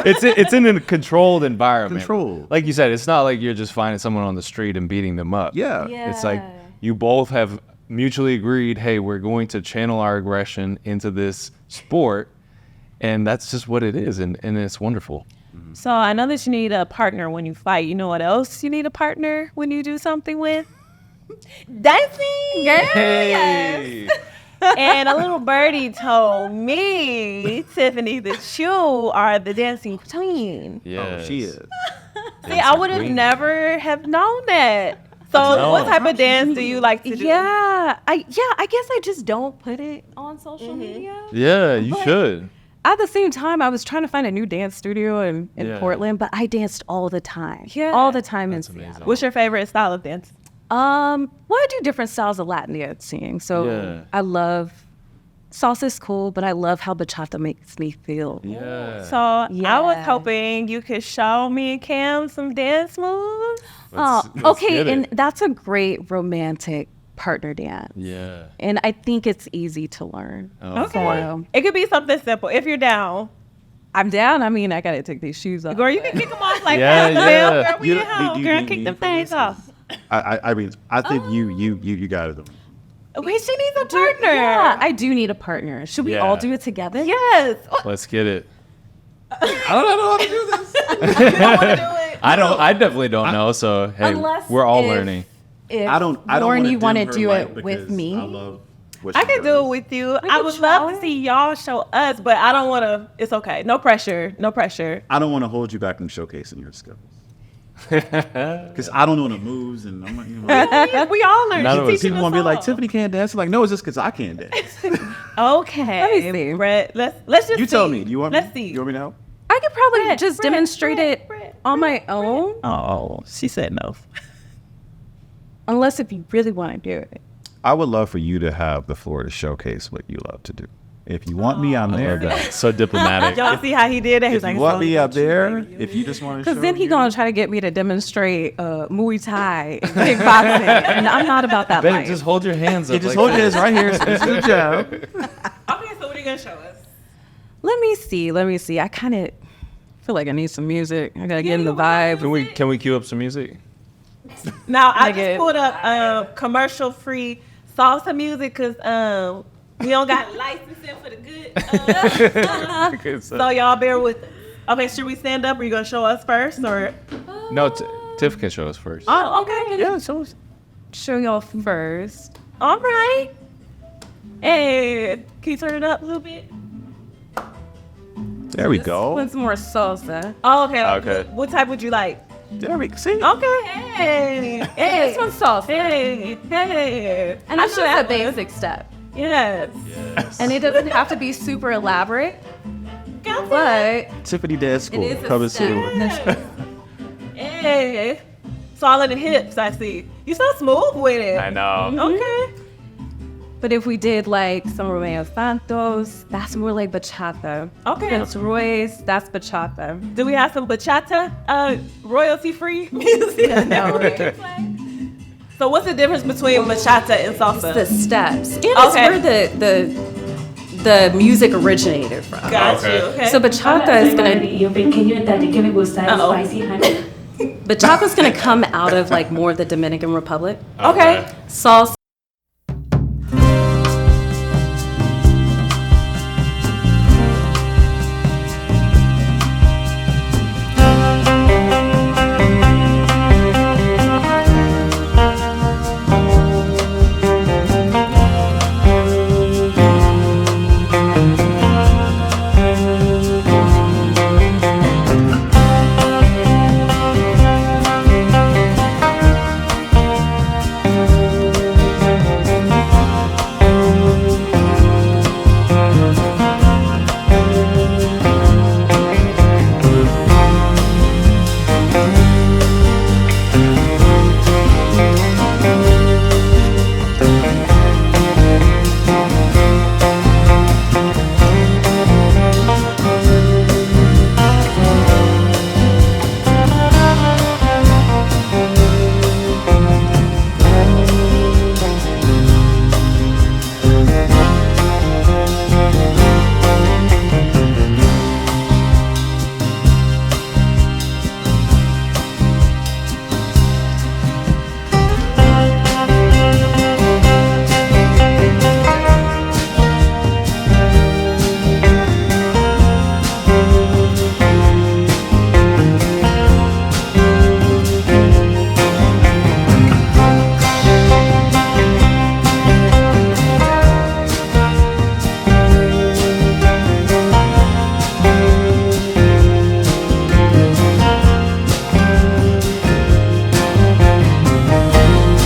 Speaker 2: It's in a controlled environment. Like you said, it's not like you're just finding someone on the street and beating them up.
Speaker 3: Yeah.
Speaker 2: It's like you both have mutually agreed, hey, we're going to channel our aggression into this sport, and that's just what it is, and it's wonderful.
Speaker 1: So I know that you need a partner when you fight. You know what else you need a partner when you do something with? Dancing. Girl,
Speaker 2: Hey.
Speaker 1: yes. And a little birdie told me, Tiffany, that you are the dancing queen.
Speaker 2: Yeah,
Speaker 3: She is.
Speaker 1: See, I would have never have known that. So what type of dance do you like to do?
Speaker 4: I guess I just don't put it on social media.
Speaker 2: Yeah, you should.
Speaker 4: At the same time, I was trying to find a new dance studio in Portland, but I danced all the time. All the time in Seattle.
Speaker 1: What's your favorite style of dance?
Speaker 4: Well, I do different styles of Latin dancing. So I love salsa's cool, but I love how bachata makes me feel.
Speaker 2: Yeah.
Speaker 1: So I was hoping you could show me and Cam some dance moves.
Speaker 2: Let's
Speaker 4: Okay, and that's a great romantic partner dance.
Speaker 2: Yeah.
Speaker 4: And I think it's easy to learn.
Speaker 1: Okay.
Speaker 4: So,
Speaker 1: It could be something simple if you're down.
Speaker 4: I'm down. I mean, I gotta take these shoes off.
Speaker 1: Girl, you can kick them off like
Speaker 2: Yeah,
Speaker 1: that.
Speaker 2: yeah.
Speaker 1: Girl, we at home. Girl, kick them things off.
Speaker 3: I mean, I think you got it.
Speaker 1: Wait, she needs a partner.
Speaker 4: Yeah, I do need a partner. Should we all do it together?
Speaker 1: Yes.
Speaker 2: Let's get it.
Speaker 3: I don't know how to do this.
Speaker 1: You don't want to do it.
Speaker 2: I definitely don't know. So hey,
Speaker 4: Unless
Speaker 2: we're all
Speaker 4: if-
Speaker 2: learning.
Speaker 4: If
Speaker 3: I don't
Speaker 4: Lauren, you
Speaker 3: want
Speaker 4: to
Speaker 3: to
Speaker 4: do it with me?
Speaker 3: I love what
Speaker 1: I
Speaker 3: she
Speaker 1: can do
Speaker 3: does.
Speaker 1: it with you. I
Speaker 4: can
Speaker 1: would love
Speaker 4: try.
Speaker 1: to see y'all show us, but I don't want to. It's okay. No pressure. No pressure.
Speaker 3: I don't want to hold you back from showcasing your skills. Because I don't know the moves, and I'm like,
Speaker 1: We all learn.
Speaker 2: None of us.
Speaker 1: She's teaching
Speaker 3: people
Speaker 1: us
Speaker 3: want to be like,
Speaker 1: all.
Speaker 3: Tiffany can't dance. I'm like, no, it's just because I can't dance.
Speaker 1: Okay.
Speaker 4: Let me see.
Speaker 1: Brett, let's just
Speaker 3: You tell me. Do you want
Speaker 1: Let's
Speaker 3: me?
Speaker 1: see.
Speaker 3: You want me to help?
Speaker 4: I could probably just demonstrate it on my own.
Speaker 1: Oh, she said no.
Speaker 4: Unless if you really want to do it.
Speaker 3: I would love for you to have the floor to showcase what you love to do. If you want me, I'm there.
Speaker 2: So diplomatic.
Speaker 1: Y'all see how he did it? He was
Speaker 3: If
Speaker 1: like,
Speaker 3: you want me up there, if you just want to show
Speaker 4: Because then he
Speaker 3: you-
Speaker 4: gonna try to get me to demonstrate Muay Thai, and kickboxing, and I'm not about that
Speaker 2: Bennett,
Speaker 4: life.
Speaker 2: just hold your hands up.
Speaker 3: Yeah, just
Speaker 2: like
Speaker 3: hold
Speaker 2: that.
Speaker 3: your hands right here. So this is the jab.
Speaker 1: Okay, so what are you gonna show us?
Speaker 4: Let me see. I kind of feel like I need some music. I gotta get in the vibe.
Speaker 2: Can we cue up some music?
Speaker 1: Now I
Speaker 4: Like
Speaker 1: just
Speaker 4: it.
Speaker 1: pulled up commercial-free salsa music because we don't got licensing for the good.
Speaker 2: Good stuff.
Speaker 1: So y'all bear with us. Okay, should we stand up? Are you gonna show us first or?
Speaker 2: No, Tiff can show us first.
Speaker 1: Oh, okay.
Speaker 3: Yeah, so
Speaker 4: Show y'all first.
Speaker 1: All right. Hey, can you turn it up a little bit?
Speaker 3: there we go.
Speaker 4: What's more salsa?
Speaker 1: Oh, okay.
Speaker 2: Okay.
Speaker 1: What type would you like?
Speaker 3: There we see.
Speaker 1: Okay. Hey. Hey.
Speaker 4: This one's salsa.
Speaker 1: Hey. Hey.
Speaker 4: And that's just a basic step.
Speaker 1: Yes.
Speaker 4: And it doesn't have to be super elaborate,
Speaker 1: Got
Speaker 4: but
Speaker 3: Tiffany Dance School
Speaker 4: it is a
Speaker 3: coming
Speaker 4: step.
Speaker 3: soon.
Speaker 1: Hey. It's all in the hips, I see. You so smooth with it.
Speaker 2: I know.
Speaker 1: Okay.
Speaker 4: But if we did like some Romeo Santos, that's more like bachata.
Speaker 1: Okay.
Speaker 4: Prince Royce, that's bachata.
Speaker 1: Do we have some bachata royalty-free music?
Speaker 4: No.
Speaker 1: So what's the difference between bachata and salsa?
Speaker 4: The steps. And
Speaker 1: Okay.
Speaker 4: it's where the music originated from.
Speaker 1: Got
Speaker 2: Okay.
Speaker 1: you. Okay.
Speaker 4: So bachata is gonna
Speaker 5: Yo pequeño detalle que me gusta es
Speaker 1: Uh-oh.
Speaker 5: spicy honey.
Speaker 4: bachata's gonna come out of like more the Dominican Republic.
Speaker 1: Okay.
Speaker 4: Salsa.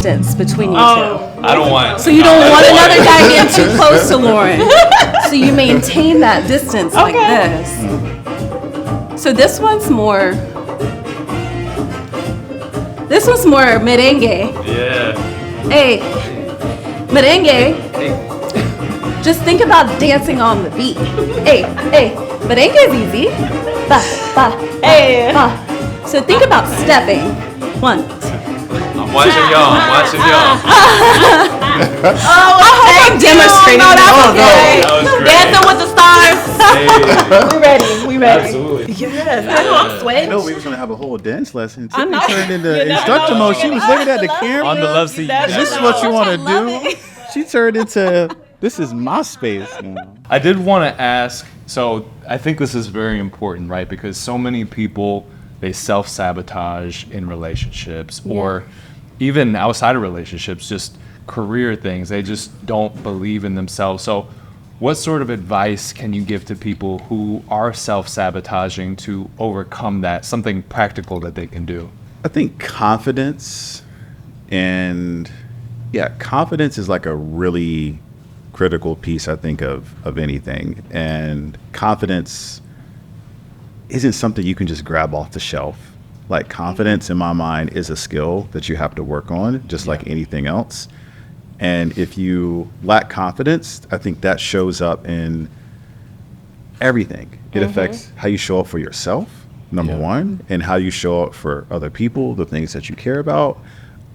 Speaker 4: Distance between you two.
Speaker 2: I don't want.
Speaker 4: So you don't want another guy getting too close to Lauren. So you maintain that distance like this. So this one's more merengue.
Speaker 2: Yeah.
Speaker 4: Hey, merengue. Just think about dancing on the beat. Hey, merengue is easy. Ba, ba,
Speaker 1: Hey.
Speaker 4: ba. So think about stepping. 1, 2.
Speaker 2: I'm watching y'all.
Speaker 4: I'm demonstrating.
Speaker 1: No, that was great.
Speaker 2: That was great.
Speaker 1: Dancing with the stars.
Speaker 2: Hey,
Speaker 1: We ready. We ready.
Speaker 2: absolutely.
Speaker 1: Yes. I know I'm sweating.
Speaker 3: No, we was gonna have a whole dance lesson. Tiffany
Speaker 1: know.
Speaker 3: turned into
Speaker 1: You never
Speaker 3: instructor
Speaker 1: know.
Speaker 3: mode. She was looking at the camera.
Speaker 2: On the love seat.
Speaker 1: That's
Speaker 3: This is what you want to do. She turned into this is my space now.
Speaker 2: I did want to ask, so I think this is very important, right? Because so many people, they self-sabotage in relationships or even outside of relationships, just career things. They just don't believe in themselves. So what sort of advice can you give to people who are self-sabotaging to overcome that, something practical that they can do?
Speaker 3: I think confidence is like a really critical piece, I think, of anything. And confidence isn't something you can just grab off the shelf. Like, confidence in my mind is a skill that you have to work on, just like anything else. And if you lack confidence, I think that shows up in everything. It affects how you show up for yourself, number one, and how you show up for other people, the things that you care about.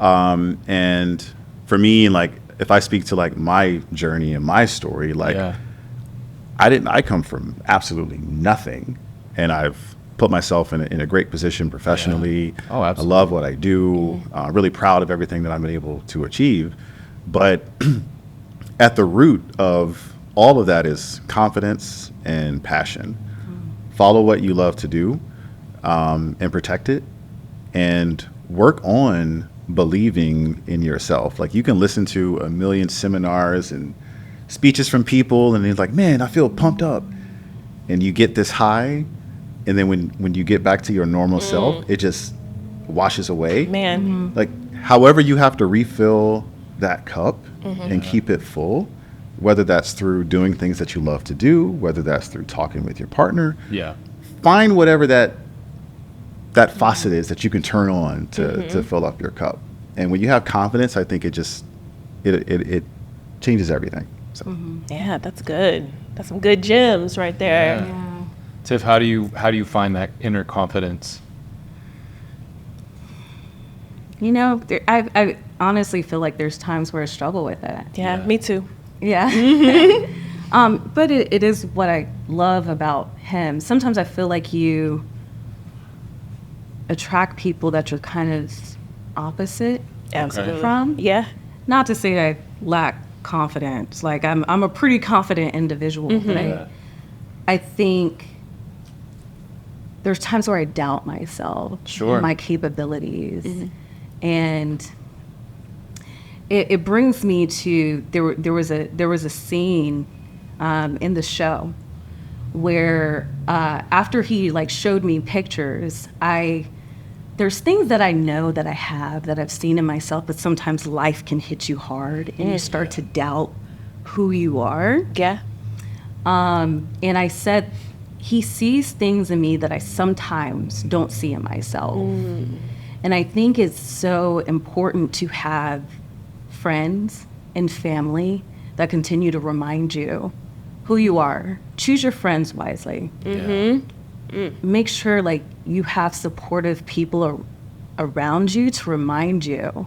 Speaker 3: And for me, like, if I speak to like my journey and my story, like I come from absolutely nothing, and I've put myself in a great position professionally.
Speaker 2: Oh,
Speaker 3: I
Speaker 2: absolutely.
Speaker 3: love what I do. Really proud of everything that I've been able to achieve. But at the root of all of that is confidence and passion. Follow what you love to do, and protect it, and work on believing in yourself. Like, you can listen to a million seminars and speeches from people, and it's like, man, I feel pumped up. And you get this high, and then when you get back to your normal self, it just washes away.
Speaker 1: Man.
Speaker 3: Like, however you have to refill that cup and keep it full, whether that's through doing things that you love to do, whether that's through talking with your partner, find whatever that faucet is that you can turn on to fill up your cup. And when you have confidence, I think it changes everything. So.
Speaker 1: Yeah, that's good. That's some good gems right there.
Speaker 2: Tiff, how do you find that inner confidence?
Speaker 4: You know, I honestly feel like there's times where I struggle with it.
Speaker 1: Yeah, me too.
Speaker 4: Yeah. But it is what I love about him. Sometimes I feel like you attract people that you're kind of opposite
Speaker 1: Absolutely.
Speaker 4: from.
Speaker 1: Yeah.
Speaker 4: Not to say I lack confidence. Like, I'm a pretty confident individual, but I think there's times where I doubt myself, my capabilities, and it brings me to there was a scene in the show where after he like showed me pictures, there's things that I know that I have that I've seen in myself, but sometimes life can hit you hard and you start to doubt who you are.
Speaker 1: Yeah.
Speaker 4: And I said, he sees things in me that I sometimes don't see in myself. And I think it's so important to have friends and family that continue to remind you who you are. Choose your friends wisely. Make sure like you have supportive people around you to remind you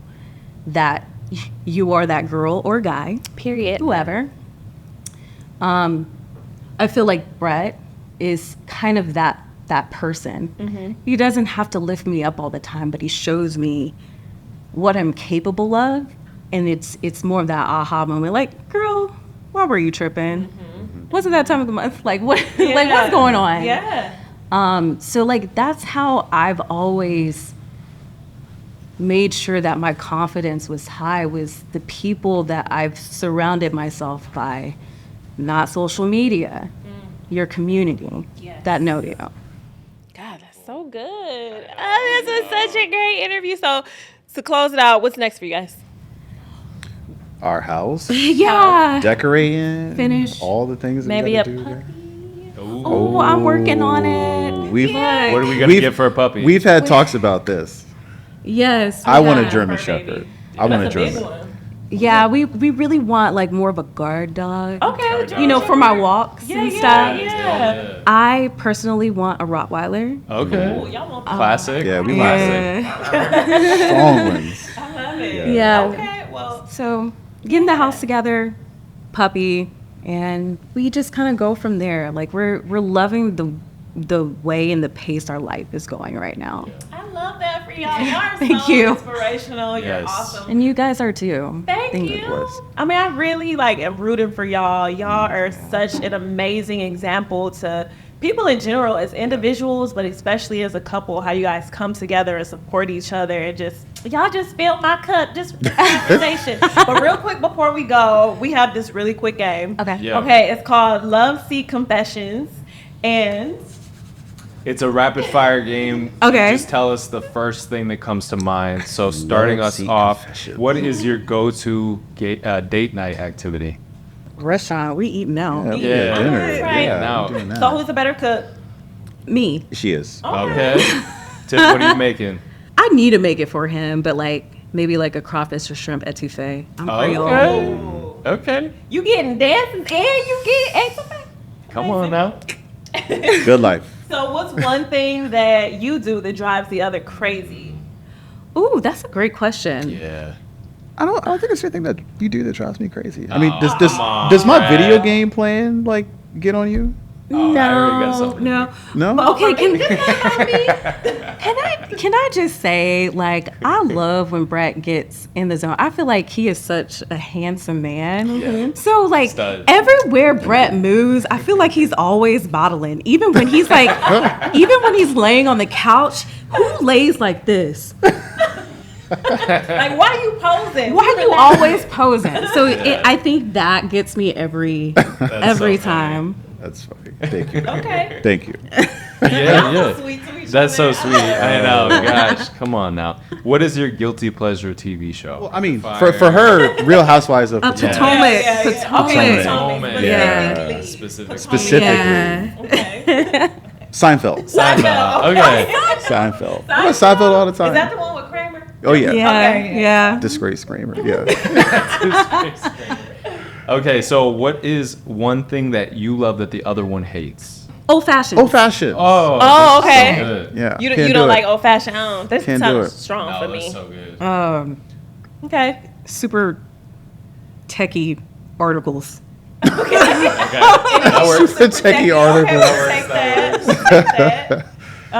Speaker 4: that you are that girl or guy.
Speaker 1: Period.
Speaker 4: Whoever. I feel like Brett is kind of that person. He doesn't have to lift me up all the time, but he shows me what I'm capable of, and it's more of that aha moment. Like, girl, why were you tripping? Wasn't that time of the month? Like, what? Like, what's going on?
Speaker 1: Yeah.
Speaker 4: So like that's how I've always made sure that my confidence was high, was the people that I've surrounded myself by, not social media, your community that know you.
Speaker 1: God, that's so good. Oh, this was such a great interview. So to close it out, what's next for you guys?
Speaker 3: Our house,
Speaker 4: Yeah.
Speaker 3: decorating,
Speaker 4: Finish.
Speaker 3: all the things that
Speaker 1: Maybe
Speaker 3: we
Speaker 1: a
Speaker 3: gotta do there.
Speaker 4: Oh, I'm working on it.
Speaker 3: We've
Speaker 2: What are we gonna get for a puppy?
Speaker 3: We've had talks about this.
Speaker 4: Yes.
Speaker 3: I want a
Speaker 4: yeah.
Speaker 3: German Shepherd. I want a
Speaker 1: That's a big
Speaker 3: German.
Speaker 1: one.
Speaker 4: Yeah, we really want like more of a guard dog.
Speaker 1: Okay.
Speaker 4: You know, for my walks and stuff.
Speaker 1: Yeah.
Speaker 4: I personally want a Rottweiler.
Speaker 2: Okay.
Speaker 1: Ooh, y'all want
Speaker 2: Classic.
Speaker 3: Yeah, we
Speaker 2: Classic.
Speaker 4: Yeah.
Speaker 3: strong ones.
Speaker 1: I love it.
Speaker 4: Yeah.
Speaker 1: Okay, well.
Speaker 4: So getting the house together, puppy, and we just kind of go from there. Like we're loving the way and the pace our life is going right now.
Speaker 1: I love that for y'all. Y'all are
Speaker 4: Thank
Speaker 1: so
Speaker 4: you.
Speaker 1: inspirational. You're
Speaker 2: Yes.
Speaker 1: awesome.
Speaker 4: And you guys are too.
Speaker 1: Thank you. I mean, I really am rooting for y'all. Y'all are such an amazing example to people in general as individuals, but especially as a couple, how you guys come together and support each other and y'all just filled my cup, just conversation. But real quick before we go, we have this really quick game.
Speaker 4: Okay.
Speaker 2: Yeah.
Speaker 1: Okay, it's called Love Seat Confessions. And
Speaker 2: It's a rapid fire game.
Speaker 4: Okay.
Speaker 2: Just tell us the first thing that comes to mind. So starting
Speaker 3: Love
Speaker 2: us
Speaker 3: seat
Speaker 2: off,
Speaker 3: confessions.
Speaker 2: what is your go-to date night activity?
Speaker 4: Restaurant, we eating now.
Speaker 2: Yeah.
Speaker 3: Dinner.
Speaker 1: Right.
Speaker 3: Yeah,
Speaker 2: Now.
Speaker 3: I'm doing that.
Speaker 1: So who's the better cook?
Speaker 4: Me.
Speaker 3: She is.
Speaker 2: Okay. Tiff, what are you making?
Speaker 4: I need to make it for him, but like maybe like a crawfish or shrimp etouffee. I'm Creole.
Speaker 2: Okay.
Speaker 1: You getting dances and you get extra.
Speaker 2: Come on now.
Speaker 3: Good life.
Speaker 1: So what's one thing that you do that drives the other crazy?
Speaker 4: Ooh, that's a great question.
Speaker 2: Yeah.
Speaker 3: I don't think there's anything that you do that drives me crazy. I mean,
Speaker 2: Oh,
Speaker 3: does
Speaker 2: come on,
Speaker 3: my
Speaker 2: Brad.
Speaker 3: video game playing like get on you?
Speaker 2: Oh, I already got something.
Speaker 4: No.
Speaker 3: No.
Speaker 4: Okay, can I just say, like, I love when Brett gets in the zone. I feel like he is such a handsome man.
Speaker 2: Yeah.
Speaker 4: So, like,
Speaker 2: Stud.
Speaker 4: everywhere Brett moves, I feel like he's always bottling. Even when he's like, even when he's laying on the couch, who lays like this?
Speaker 1: Like, why are you posing?
Speaker 4: Why are you always posing? So I think that gets me every
Speaker 2: so
Speaker 4: time.
Speaker 3: That's funny. Thank you.
Speaker 1: Okay.
Speaker 3: Thank you.
Speaker 2: Yeah.
Speaker 1: Sweet to each
Speaker 2: That's so
Speaker 1: other.
Speaker 2: sweet. I know. Gosh, come on now. What is your guilty pleasure TV show?
Speaker 3: Well, I mean, for her, Real Housewives of
Speaker 4: Potomac.
Speaker 1: Yeah.
Speaker 4: Potomac.
Speaker 1: Okay,
Speaker 2: Potomac.
Speaker 1: Potomac.
Speaker 3: Yeah.
Speaker 2: Specifically.
Speaker 3: Specifically,
Speaker 4: Yeah.
Speaker 1: Okay.
Speaker 3: Seinfeld.
Speaker 2: Okay.
Speaker 3: Seinfeld. I'm on Seinfeld all the time.
Speaker 1: Is that the one with Kramer?
Speaker 3: Oh yeah.
Speaker 4: Yeah.
Speaker 1: Okay.
Speaker 4: Yeah.
Speaker 3: Disgrace Kramer. Yeah.
Speaker 2: Okay, so what is one thing that you love that the other one hates?
Speaker 4: Old fashioned.
Speaker 3: Old fashioned.
Speaker 1: Oh, okay.
Speaker 2: So good.
Speaker 3: Yeah.
Speaker 1: You
Speaker 3: can't
Speaker 1: don't
Speaker 3: do
Speaker 1: like
Speaker 3: it.
Speaker 1: old fashioned. This
Speaker 3: Can't do
Speaker 1: sounds
Speaker 3: it.
Speaker 1: strong
Speaker 2: No,
Speaker 1: for
Speaker 2: that's
Speaker 1: me.
Speaker 2: so good.
Speaker 1: Okay.
Speaker 4: Super techie articles.
Speaker 2: Okay. That works.
Speaker 3: Super techie article.
Speaker 1: Okay, we'll take that. We'll take that.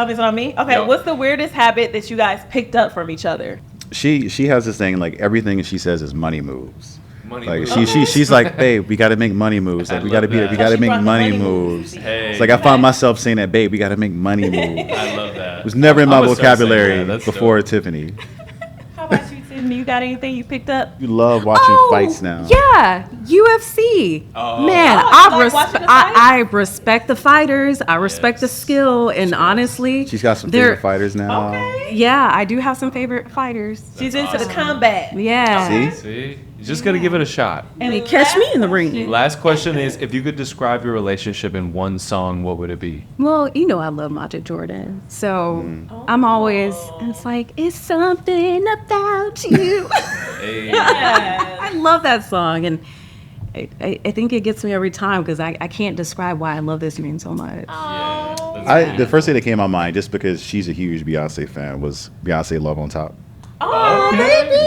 Speaker 1: It's on me. Okay,
Speaker 2: Yep.
Speaker 1: what's the weirdest habit that you guys picked up from each other?
Speaker 3: She has this thing like everything she says is money moves.
Speaker 2: Money
Speaker 3: Like
Speaker 2: moves.
Speaker 3: she's like, babe, we got to make money moves. Like
Speaker 2: I
Speaker 3: we got to
Speaker 2: love
Speaker 3: be,
Speaker 2: that.
Speaker 3: we got
Speaker 1: She
Speaker 3: to make
Speaker 1: brought the
Speaker 3: money
Speaker 1: money
Speaker 3: moves.
Speaker 1: moves.
Speaker 2: Hey.
Speaker 3: It's like I find myself saying that, babe, we got to make money moves.
Speaker 2: I love that.
Speaker 3: It was never in my
Speaker 2: I'm gonna start saying
Speaker 3: vocabulary
Speaker 2: that. That's
Speaker 3: before
Speaker 2: dope.
Speaker 3: Tiffany.
Speaker 1: How about you, Tiffany? You got anything you picked up?
Speaker 3: You love watching fights now.
Speaker 4: Yeah, UFC.
Speaker 2: Oh.
Speaker 4: Man,
Speaker 1: Oh, you
Speaker 4: I,
Speaker 1: like watching the
Speaker 4: I respect the fighters. I respect the
Speaker 2: Yes.
Speaker 4: skill, and honestly,
Speaker 3: She's got some
Speaker 4: they're-
Speaker 3: favorite fighters now.
Speaker 1: Okay.
Speaker 4: Yeah, I do have some favorite fighters.
Speaker 1: She's into
Speaker 2: awesome.
Speaker 1: the combat.
Speaker 4: Yeah.
Speaker 3: See?
Speaker 2: See? You just got to give it a shot.
Speaker 4: I mean, catch me in the ring.
Speaker 2: Last question is, if you could describe your relationship in one song, what would it be?
Speaker 4: Well, you know I love Magic Jordan, so I'm always. It's like it's something about you.
Speaker 2: Hey.
Speaker 4: I love that song, and I think it gets me every time because I can't describe why I love this man so much.
Speaker 3: The first thing that came to my mind, just because she's a huge Beyonce fan, was Beyonce Love on Top.
Speaker 1: Oh,
Speaker 2: Hey.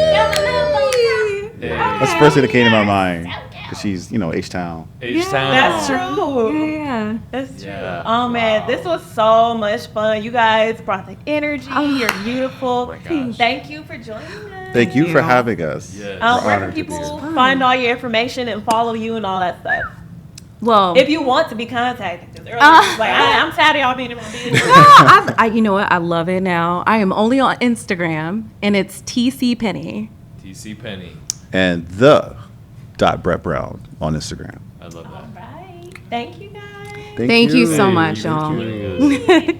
Speaker 3: That's the first thing that came to my mind. Because she's, H-Town.
Speaker 2: H-Town.
Speaker 1: That's true.
Speaker 4: Yeah.
Speaker 1: That's true.
Speaker 2: Yeah.
Speaker 1: Oh man, this was so much fun. You guys brought the energy. You're beautiful.
Speaker 2: my gosh.
Speaker 1: Thank you for joining us.
Speaker 3: Thank you for having us.
Speaker 2: Yes.
Speaker 3: We're
Speaker 1: Where
Speaker 3: honored
Speaker 1: can
Speaker 3: to be
Speaker 1: people
Speaker 3: here.
Speaker 1: find all your information and follow you and all that stuff?
Speaker 4: Well,
Speaker 1: If you want to be contacted, 'cause earlier you was like, I'm tired of y'all being in my business.
Speaker 4: you know what? I love it now. I am only on Instagram, and it's TC Penny.
Speaker 2: TC Penny.
Speaker 3: And Brett Brown on Instagram.
Speaker 2: I love that.
Speaker 1: Right. Thank you guys.
Speaker 4: Thank you so
Speaker 2: Hey,
Speaker 4: much,
Speaker 2: thank
Speaker 4: y'all.
Speaker 2: you.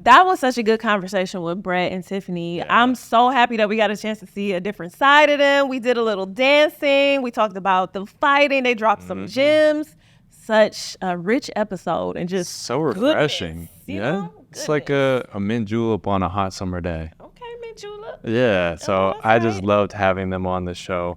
Speaker 1: That was such a good conversation with Brett and Tiffany. I'm so happy that we got a chance to see a different side of them. We did a little dancing. We talked about the fighting. They dropped some gems. Such a rich episode and just
Speaker 2: So refreshing.
Speaker 1: goodness, you
Speaker 2: Yeah.
Speaker 1: know?
Speaker 2: It's like a mint julep on a hot summer day.
Speaker 1: Okay, mint julep.
Speaker 2: Yeah. So
Speaker 1: that's
Speaker 2: I just
Speaker 1: right.
Speaker 2: loved having them on the show.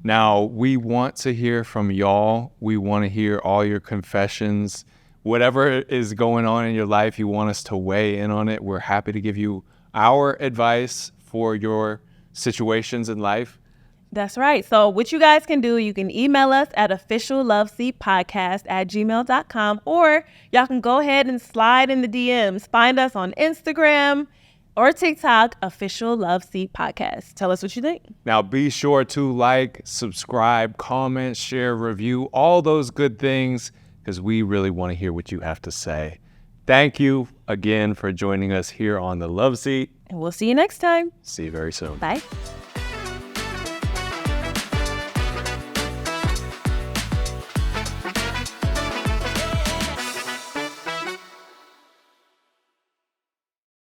Speaker 2: Now, we want to hear from y'all. We want to hear all your confessions. Whatever is going on in your life, you want us to weigh in on it. We're happy to give you our advice for your situations in life.
Speaker 1: That's right. So what you guys can do, you can email us at officialloveseatpodcast@gmail.com, or y'all can go ahead and slide in the DMs. Find us on Instagram or TikTok, Official Love Seat Podcast. Tell us what you think.
Speaker 2: Now, be sure to like, subscribe, comment, share, review, all those good things, because we really want to hear what you have to say. Thank you again for joining us here on the Love Seat.
Speaker 1: And we'll see you next time.
Speaker 2: See you very soon.
Speaker 1: Bye.